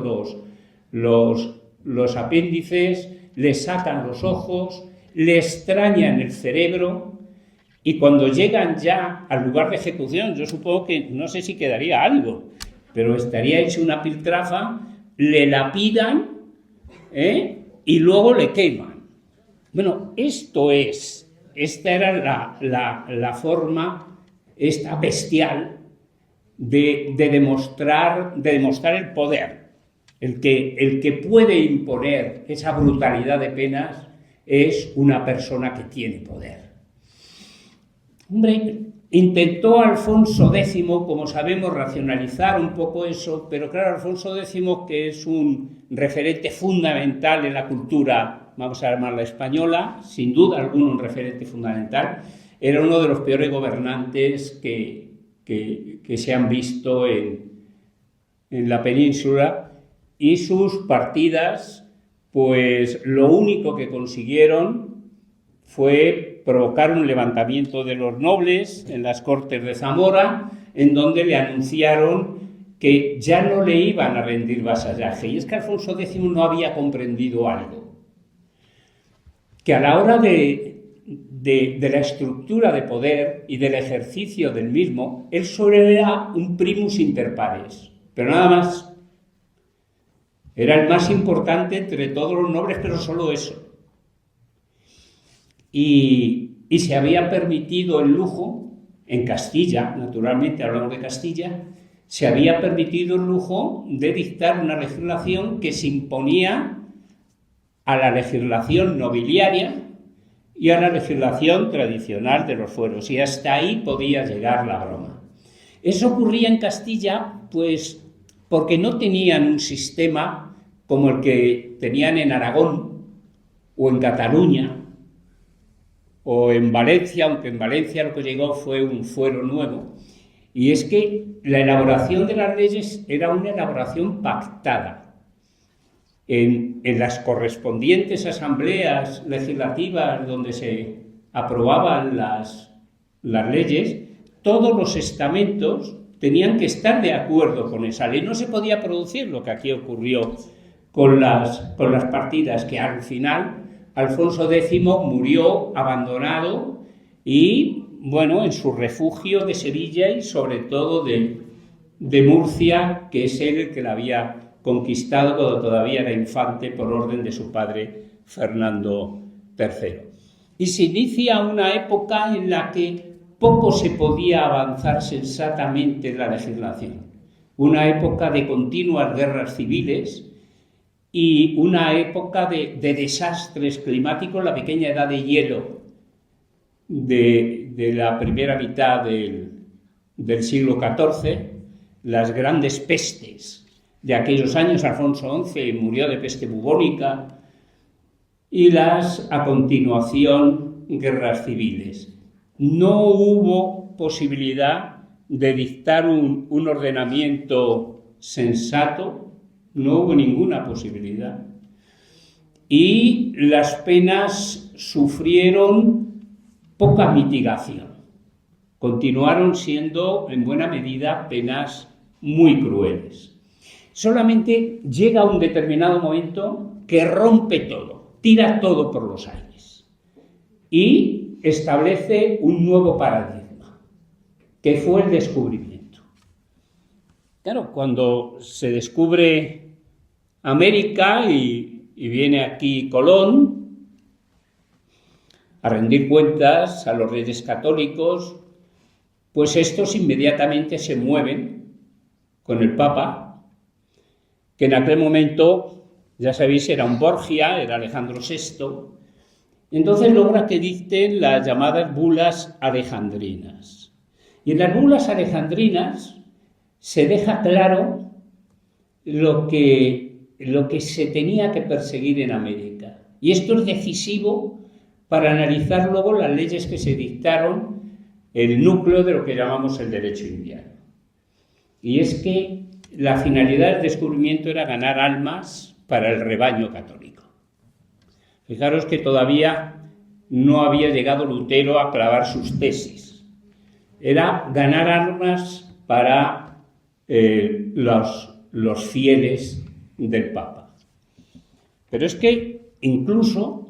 S3: los apéndices, le sacan los ojos, le extrañan el cerebro, y cuando llegan ya al lugar de ejecución, yo supongo que no sé si quedaría algo, pero estaría hecho una piltrafa, le lapidan, y luego le queman. Bueno, esta era la forma, esta bestial, de demostrar el poder. El que puede imponer esa brutalidad de penas es una persona que tiene poder. Hombre, intentó Alfonso X, como sabemos, racionalizar un poco eso, pero claro, Alfonso X, que es un referente fundamental en la cultura, vamos a llamarla española, sin duda alguna un referente fundamental, era uno de los peores gobernantes que se han visto en la península, y sus partidas, pues lo único que consiguieron fue provocar un levantamiento de los nobles en las Cortes de Zamora, en donde le anunciaron que ya no le iban a rendir vasallaje. Y es que Alfonso X no había comprendido algo, que a la hora de la estructura de poder y del ejercicio del mismo, él solo era un primus inter pares, pero nada más. Era el más importante entre todos los nobles, pero solo eso. Y se había permitido el lujo, en Castilla, naturalmente hablamos de Castilla, se había permitido el lujo de dictar una legislación que se imponía a la legislación nobiliaria y a la legislación tradicional de los fueros, y hasta ahí podía llegar la broma. Eso ocurría en Castilla, pues, porque no tenían un sistema como el que tenían en Aragón o en Cataluña o en Valencia, aunque en Valencia lo que llegó fue un fuero nuevo, y es que la elaboración de las leyes era una elaboración pactada. En las correspondientes asambleas legislativas donde se aprobaban las leyes, todos los estamentos tenían que estar de acuerdo con esa ley. No se podía producir lo que aquí ocurrió con las partidas, que al final Alfonso X murió abandonado y, bueno, en su refugio de Sevilla y sobre todo de Murcia, que es él el que la había conquistado cuando todavía era infante por orden de su padre Fernando III. Y se inicia una época en la que poco se podía avanzar sensatamente en la legislación. Una época de continuas guerras civiles y una época de desastres climáticos, la pequeña edad de hielo de la primera mitad del siglo XIV, las grandes pestes de aquellos años. Alfonso XI murió de peste bubónica, y a continuación, guerras civiles. No hubo posibilidad de dictar un ordenamiento sensato, no hubo ninguna posibilidad. Y las penas sufrieron poca mitigación. Continuaron siendo, en buena medida, penas muy crueles. Solamente llega un determinado momento que rompe todo, tira todo por los aires y establece un nuevo paradigma, que fue el descubrimiento. Claro, cuando se descubre América y viene aquí Colón a rendir cuentas a los reyes católicos, pues estos inmediatamente se mueven con el Papa, que en aquel momento, ya sabéis, era un Borgia, era Alejandro VI, entonces logra que dicten las llamadas bulas alejandrinas. Y en las bulas alejandrinas se deja claro lo que se tenía que perseguir en América. Y esto es decisivo para analizar luego las leyes que se dictaron, el núcleo de lo que llamamos el derecho indiano. Y es que la finalidad del descubrimiento era ganar almas para el rebaño católico. Fijaros que todavía no había llegado Lutero a clavar sus tesis. Era ganar almas para los fieles del Papa. Pero es que incluso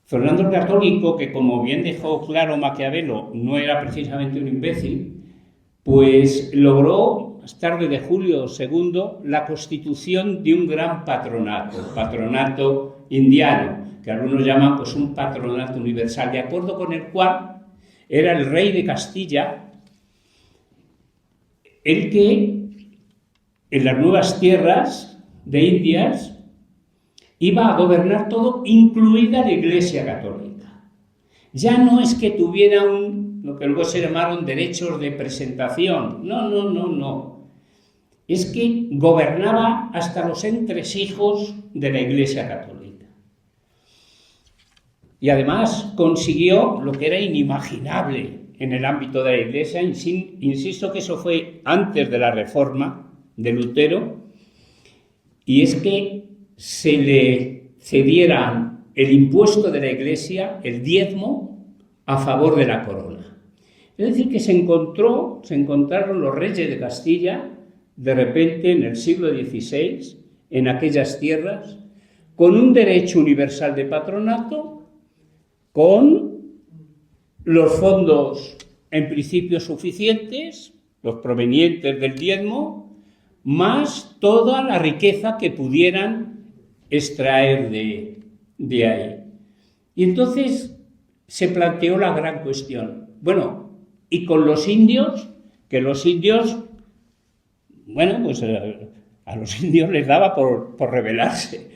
S3: Fernando el Católico, que como bien dejó claro Maquiavelo, no era precisamente un imbécil, pues logró, más tarde de Julio II, la constitución de un gran patronato indiano, que algunos llaman pues un patronato universal, de acuerdo con el cual era el rey de Castilla el que en las nuevas tierras de Indias iba a gobernar todo, incluida la Iglesia Católica. Ya no es que tuviera lo que luego se llamaron derechos de presentación. No. Es que gobernaba hasta los entresijos de la Iglesia Católica. Y además consiguió lo que era inimaginable en el ámbito de la Iglesia. Insisto que eso fue antes de la Reforma de Lutero, y es que se le cediera el impuesto de la Iglesia, el diezmo, a favor de la corona. Es decir, que se encontraron los reyes de Castilla, de repente en el siglo XVI, en aquellas tierras, con un derecho universal de patronato, con los fondos en principio suficientes, los provenientes del diezmo, más toda la riqueza que pudieran extraer de ahí. Y entonces se planteó la gran cuestión. Bueno, y con los indios, que los indios, bueno, pues a los indios les daba por rebelarse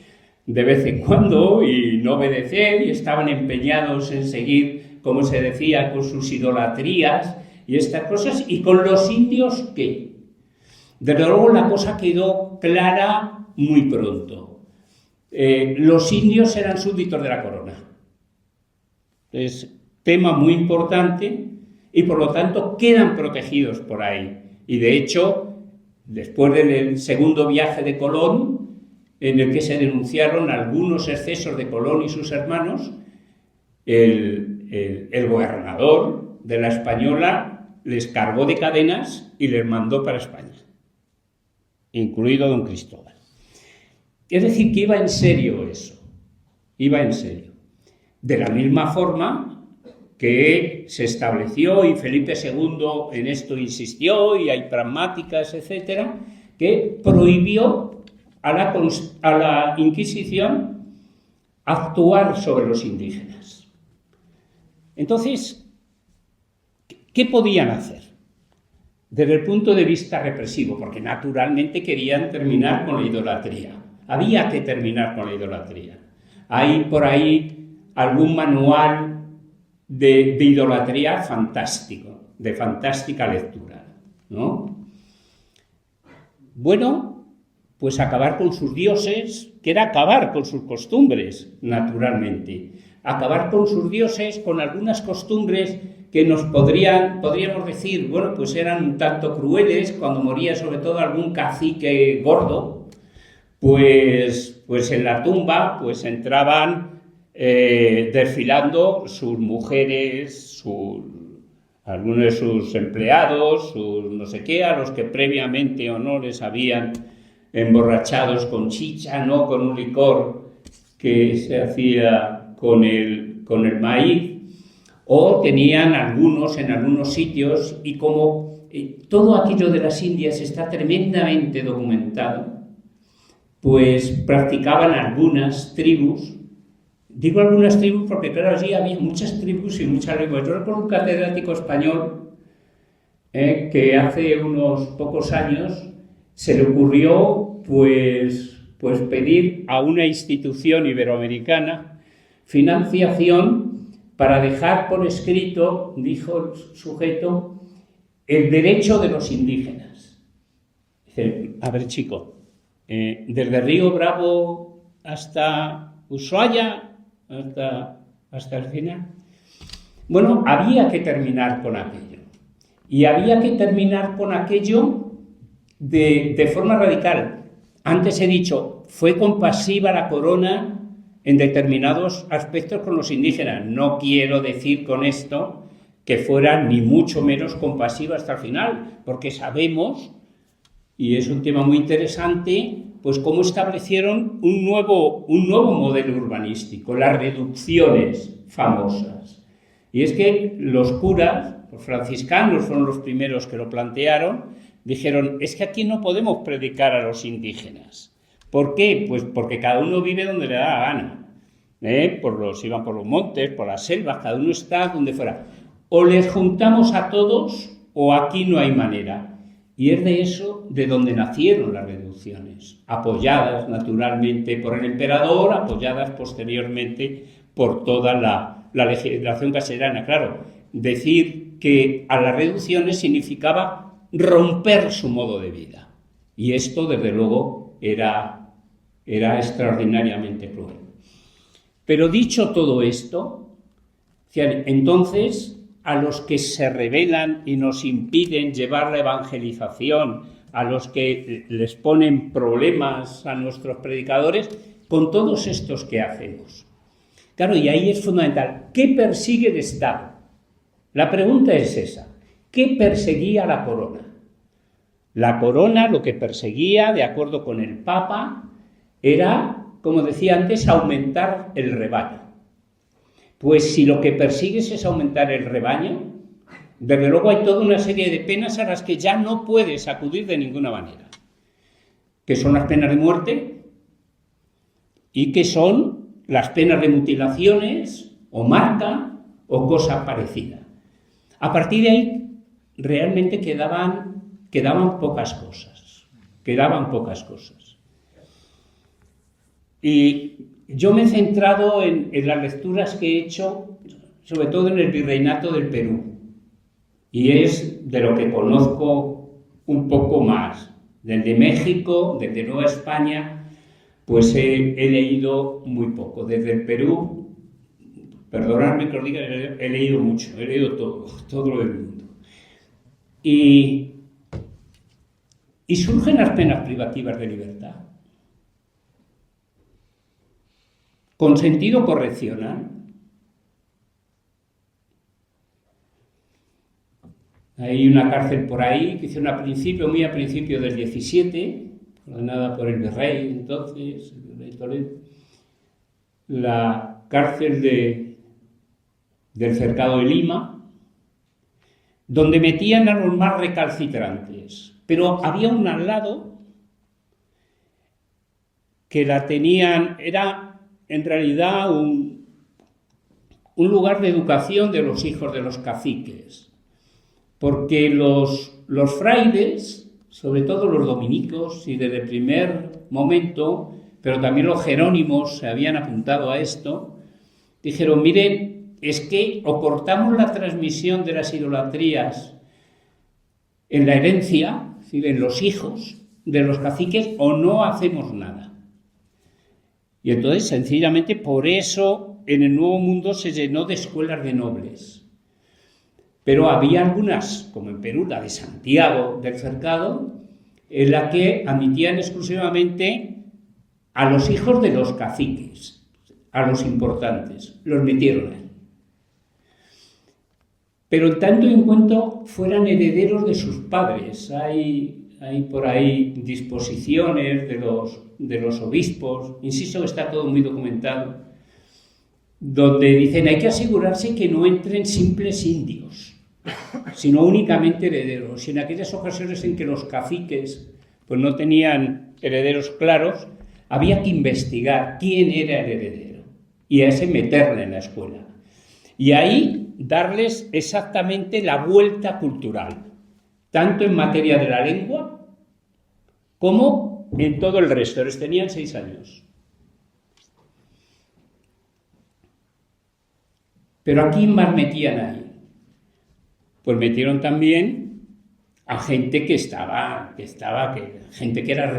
S3: de vez en cuando y no obedecer, y estaban empeñados en seguir, como se decía, con sus idolatrías y estas cosas. ¿Y con los indios qué? Desde luego la cosa quedó clara muy pronto. Los indios eran súbditos de la corona. Es tema muy importante y por lo tanto quedan protegidos por ahí. Y de hecho, después del segundo viaje de Colón, en el que se denunciaron algunos excesos de Colón y sus hermanos, el gobernador de la Española les cargó de cadenas y les mandó para España, incluido don Cristóbal. Es decir, que iba en serio eso, iba en serio. De la misma forma que se estableció, y Felipe II en esto insistió, y hay pragmáticas, etcétera, que prohibió a la Inquisición actuar sobre los indígenas. Entonces, ¿qué podían hacer? Desde el punto de vista represivo, porque naturalmente querían terminar con la idolatría. Había que terminar con la idolatría. Hay por ahí algún manual de idolatría fantástico, de fantástica lectura, ¿no? Bueno, pues acabar con sus dioses, que era acabar con sus costumbres, naturalmente. acabar con sus dioses, con algunas costumbres que nos podríamos decir, bueno, pues eran un tanto crueles, cuando moría sobre todo algún cacique gordo, pues en la tumba pues entraban desfilando sus mujeres, algunos de sus empleados, sus no sé qué, a los que previamente o no les habían emborrachados con chicha, no con un licor que se hacía con el maíz, o tenían algunos en algunos sitios, y como todo aquello de las Indias está tremendamente documentado, pues practicaban algunas tribus. Digo algunas tribus porque, claro, allí había muchas tribus y muchas lenguas. Yo recuerdo un catedrático español que hace unos pocos años se le ocurrió pues pedir a una institución iberoamericana financiación para dejar por escrito, dijo el sujeto, el derecho de los indígenas. Dice, a ver, chico, desde Río Bravo hasta Ushuaia, hasta el final. Bueno, había que terminar con aquello. Y había que terminar con aquello de forma radical. Antes he dicho, fue compasiva la corona en determinados aspectos con los indígenas. No quiero decir con esto que fuera ni mucho menos compasiva hasta el final, porque sabemos, y es un tema muy interesante, pues cómo establecieron un nuevo modelo urbanístico, las reducciones famosas. Y es que los curas, los franciscanos fueron los primeros que lo plantearon, dijeron, es que aquí no podemos predicar a los indígenas. ¿Por qué? Pues porque cada uno vive donde le da la gana. Iban por los montes, por las selvas, cada uno está donde fuera. O les juntamos a todos o aquí no hay manera. Y es de eso de donde nacieron las reducciones, apoyadas naturalmente por el emperador, apoyadas posteriormente por toda la legislación castellana. Claro, decir que a las reducciones significaba romper su modo de vida. Y esto, desde luego, era extraordinariamente cruel. Pero dicho todo esto, entonces, a los que se rebelan y nos impiden llevar la evangelización, a los que les ponen problemas a nuestros predicadores, con todos estos que hacemos. Claro, y ahí es fundamental, ¿qué persigue el Estado? La pregunta es esa, ¿qué perseguía la corona? La corona lo que perseguía, de acuerdo con el Papa, era, como decía antes, aumentar el rebaño. Pues si lo que persigues es aumentar el rebaño, desde luego hay toda una serie de penas a las que ya no puedes acudir de ninguna manera, que son las penas de muerte y que son las penas de mutilaciones o marca o cosa parecida. A partir de ahí realmente quedaban pocas cosas. Y yo me he centrado en las lecturas que he hecho, sobre todo en el virreinato del Perú, y es de lo que conozco un poco más. Del de México, del de Nueva España, pues he leído muy poco. Desde el Perú, perdonadme que os diga, he leído mucho, he leído todo lo del mundo. Y surgen las penas privativas de libertad, con sentido correccional. Hay una cárcel por ahí que hicieron muy a principio del 17, ordenada por el virrey entonces, el virrey Toledo, la cárcel del cercado de Lima, donde metían a los más recalcitrantes. Pero había un al lado que la tenían, era en realidad un lugar de educación de los hijos de los caciques, porque los frailes, sobre todo los dominicos, y desde el primer momento, pero también los jerónimos se habían apuntado a esto, dijeron, miren, es que o cortamos la transmisión de las idolatrías en la herencia, es decir, en los hijos de los caciques, o no hacemos nada. Y entonces, sencillamente, por eso en el Nuevo Mundo se llenó de escuelas de nobles. Pero había algunas, como en Perú, la de Santiago del Cercado, en la que admitían exclusivamente a los hijos de los caciques, a los importantes, los metieron ahí. Pero en tanto y en cuanto fueran herederos de sus padres. Hay por ahí disposiciones de los obispos, insisto que está todo muy documentado, donde dicen hay que asegurarse que no entren simples indios, sino únicamente herederos. Y en aquellas ocasiones en que los caciques pues no tenían herederos claros, había que investigar quién era el heredero y a ese meterle en la escuela. Y ahí darles exactamente la vuelta cultural, tanto en materia de la lengua como en todo el resto. Ellos tenían 6 años. Pero ¿a quién más metían ahí? Pues metieron también a gente gente que era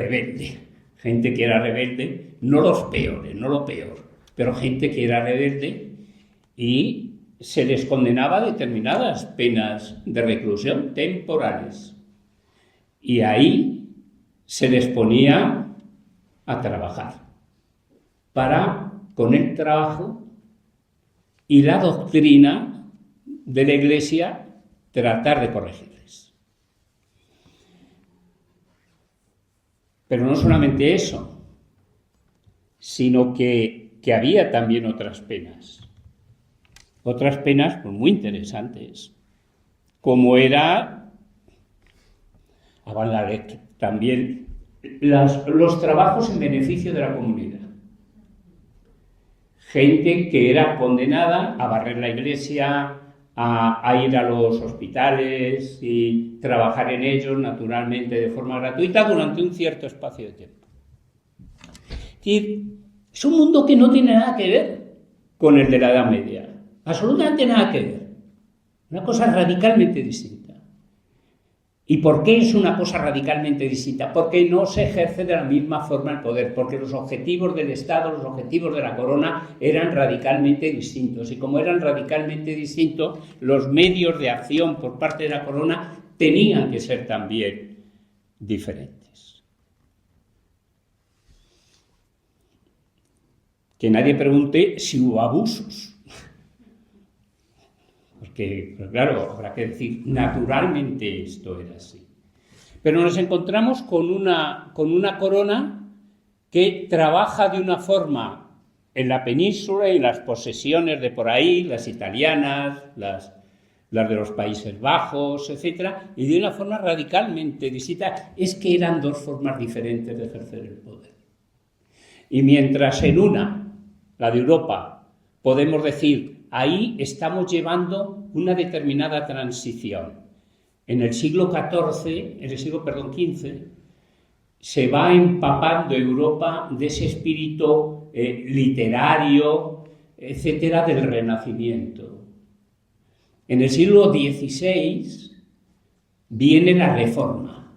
S3: rebelde, no los peores, no lo peor, pero gente que era rebelde, y se les condenaba a determinadas penas de reclusión temporales. Y ahí se les ponía a trabajar para, con el trabajo y la doctrina de la Iglesia, tratar de corregirles. Pero no solamente eso, sino que había también otras penas pues muy interesantes, como era también los trabajos en beneficio de la comunidad. Gente que era condenada a barrer la iglesia, a ir a los hospitales y trabajar en ellos, naturalmente de forma gratuita, durante un cierto espacio de tiempo. Es decir, es un mundo que no tiene nada que ver con el de la Edad Media. Absolutamente nada que ver. Una cosa radicalmente distinta. ¿Y por qué es una cosa radicalmente distinta? Porque no se ejerce de la misma forma el poder, porque los objetivos del Estado, los objetivos de la corona eran radicalmente distintos. Y como eran radicalmente distintos, los medios de acción por parte de la corona tenían que ser también diferentes. Que nadie pregunte si hubo abusos. Porque, claro, habrá que decir, naturalmente esto era así. Pero nos encontramos con una corona que trabaja de una forma en la península y en las posesiones de por ahí, las italianas, las de los Países Bajos, etcétera, y de una forma radicalmente distinta. Es que eran dos formas diferentes de ejercer el poder. Y mientras en una, la de Europa, podemos decir, ahí estamos llevando una determinada transición. En el siglo XV, se va empapando Europa de ese espíritu literario, etcétera, del Renacimiento. En el siglo XVI viene la reforma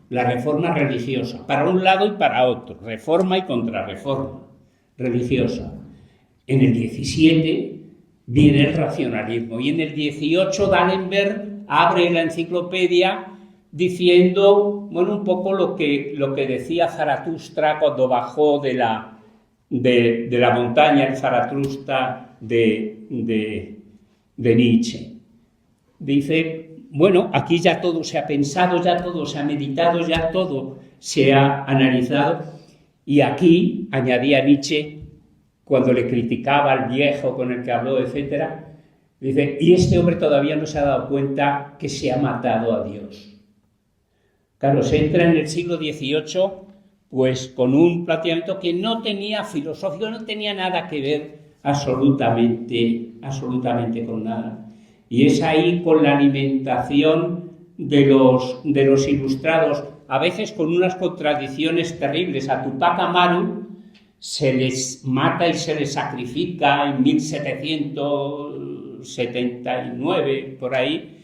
S3: religiosa, para un lado y para otro, reforma y contrarreforma religiosa. En el XVII viene el racionalismo, y en el 18 D'Alembert abre la enciclopedia diciendo, bueno, un poco lo que decía Zaratustra cuando bajó de la montaña, el Zaratustra de Nietzsche. Dice, bueno, aquí ya todo se ha pensado, ya todo se ha meditado, ya todo se ha analizado, y aquí, añadía Nietzsche, cuando le criticaba al viejo con el que habló, etcétera, dice, y este hombre todavía no se ha dado cuenta que se ha matado a Dios. Claro, se entra en el siglo XVIII pues con un planteamiento que no tenía filosófico, no tenía nada que ver absolutamente con nada. Y es ahí con la alimentación de los ilustrados, a veces con unas contradicciones terribles. A Tupac Amaru se les mata y se les sacrifica en 1779, por ahí,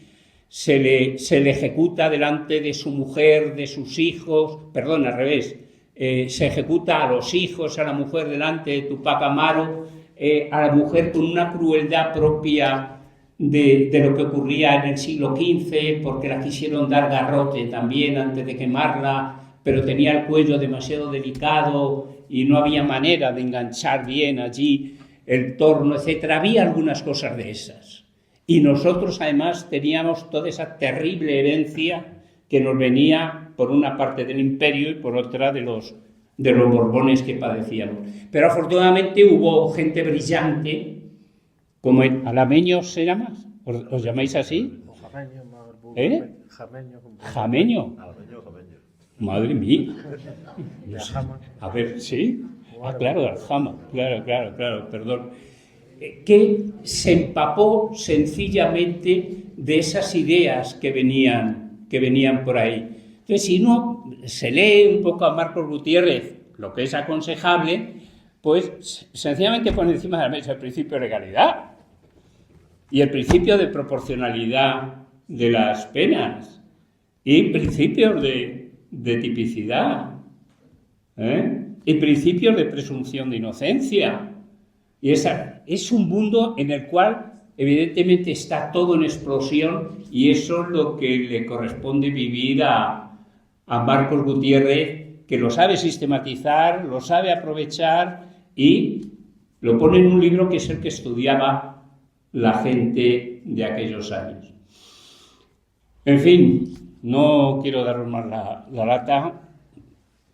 S3: se le ejecuta delante de su mujer, de sus hijos, perdón, al revés, se ejecuta a los hijos, a la mujer delante de Tupac Amaru, a la mujer con una crueldad propia de lo que ocurría en el siglo XV, porque la quisieron dar garrote también antes de quemarla, pero tenía el cuello demasiado delicado y no había manera de enganchar bien allí el torno, etc. Había algunas cosas de esas. Y nosotros además teníamos toda esa terrible herencia que nos venía por una parte del imperio y por otra de los Borbones que padecíamos. Pero afortunadamente hubo gente brillante, como el Alameño se llama, ¿os llamáis así? ¿Eh? Jameño. Madre mía. A ver, ¿sí? Ah, claro, Aljama. Claro, perdón. Que se empapó sencillamente de esas ideas que venían por ahí. Entonces, si uno se lee un poco a Marcos Gutiérrez, lo que es aconsejable, pues sencillamente pone encima de la mesa el principio de legalidad y el principio de proporcionalidad de las penas y principios de tipicidad, y principios de presunción de inocencia. Y es un mundo en el cual evidentemente está todo en explosión y eso es lo que le corresponde vivir a Marcos Gutiérrez, que lo sabe sistematizar, lo sabe aprovechar y lo pone en un libro que es el que estudiaba la gente de aquellos años. En fin, no quiero daros más la lata.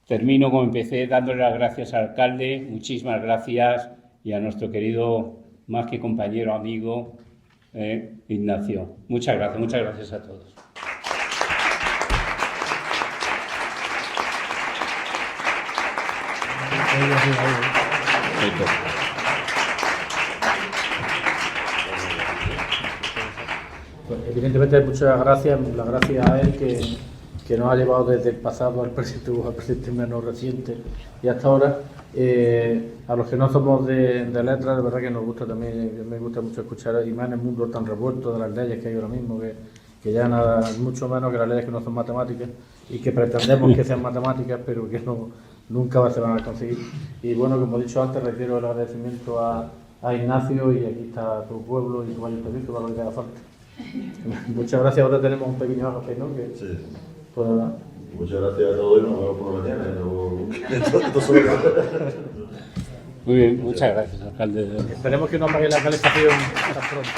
S3: Termino como empecé, dándole las gracias al alcalde, muchísimas gracias, y a nuestro querido, más que compañero, amigo, Ignacio. Muchas gracias a todos.
S1: Pues, evidentemente muchas gracias, las gracias a él que nos ha llevado desde el pasado al presente menos reciente y hasta ahora. A los que no somos de letras, de verdad que nos gusta también, me gusta mucho escuchar, y más en el mundo tan revuelto de las leyes que hay ahora mismo, que ya nada, mucho menos que las leyes que no son matemáticas y que pretendemos que sean matemáticas, pero que nunca se van a conseguir. Y bueno, como he dicho antes, reitero el agradecimiento a Ignacio, y aquí está tu pueblo y tu ayuntamiento para lo que haga falta. Muchas gracias. Ahora tenemos un pequeño agape, ¿no?
S2: Sí.
S1: Pues,
S2: muchas gracias a todos y nos vemos por la mañana.
S3: Muy bien, muchas gracias, alcalde.
S1: esperemos que no apague la calefacción tan pronto.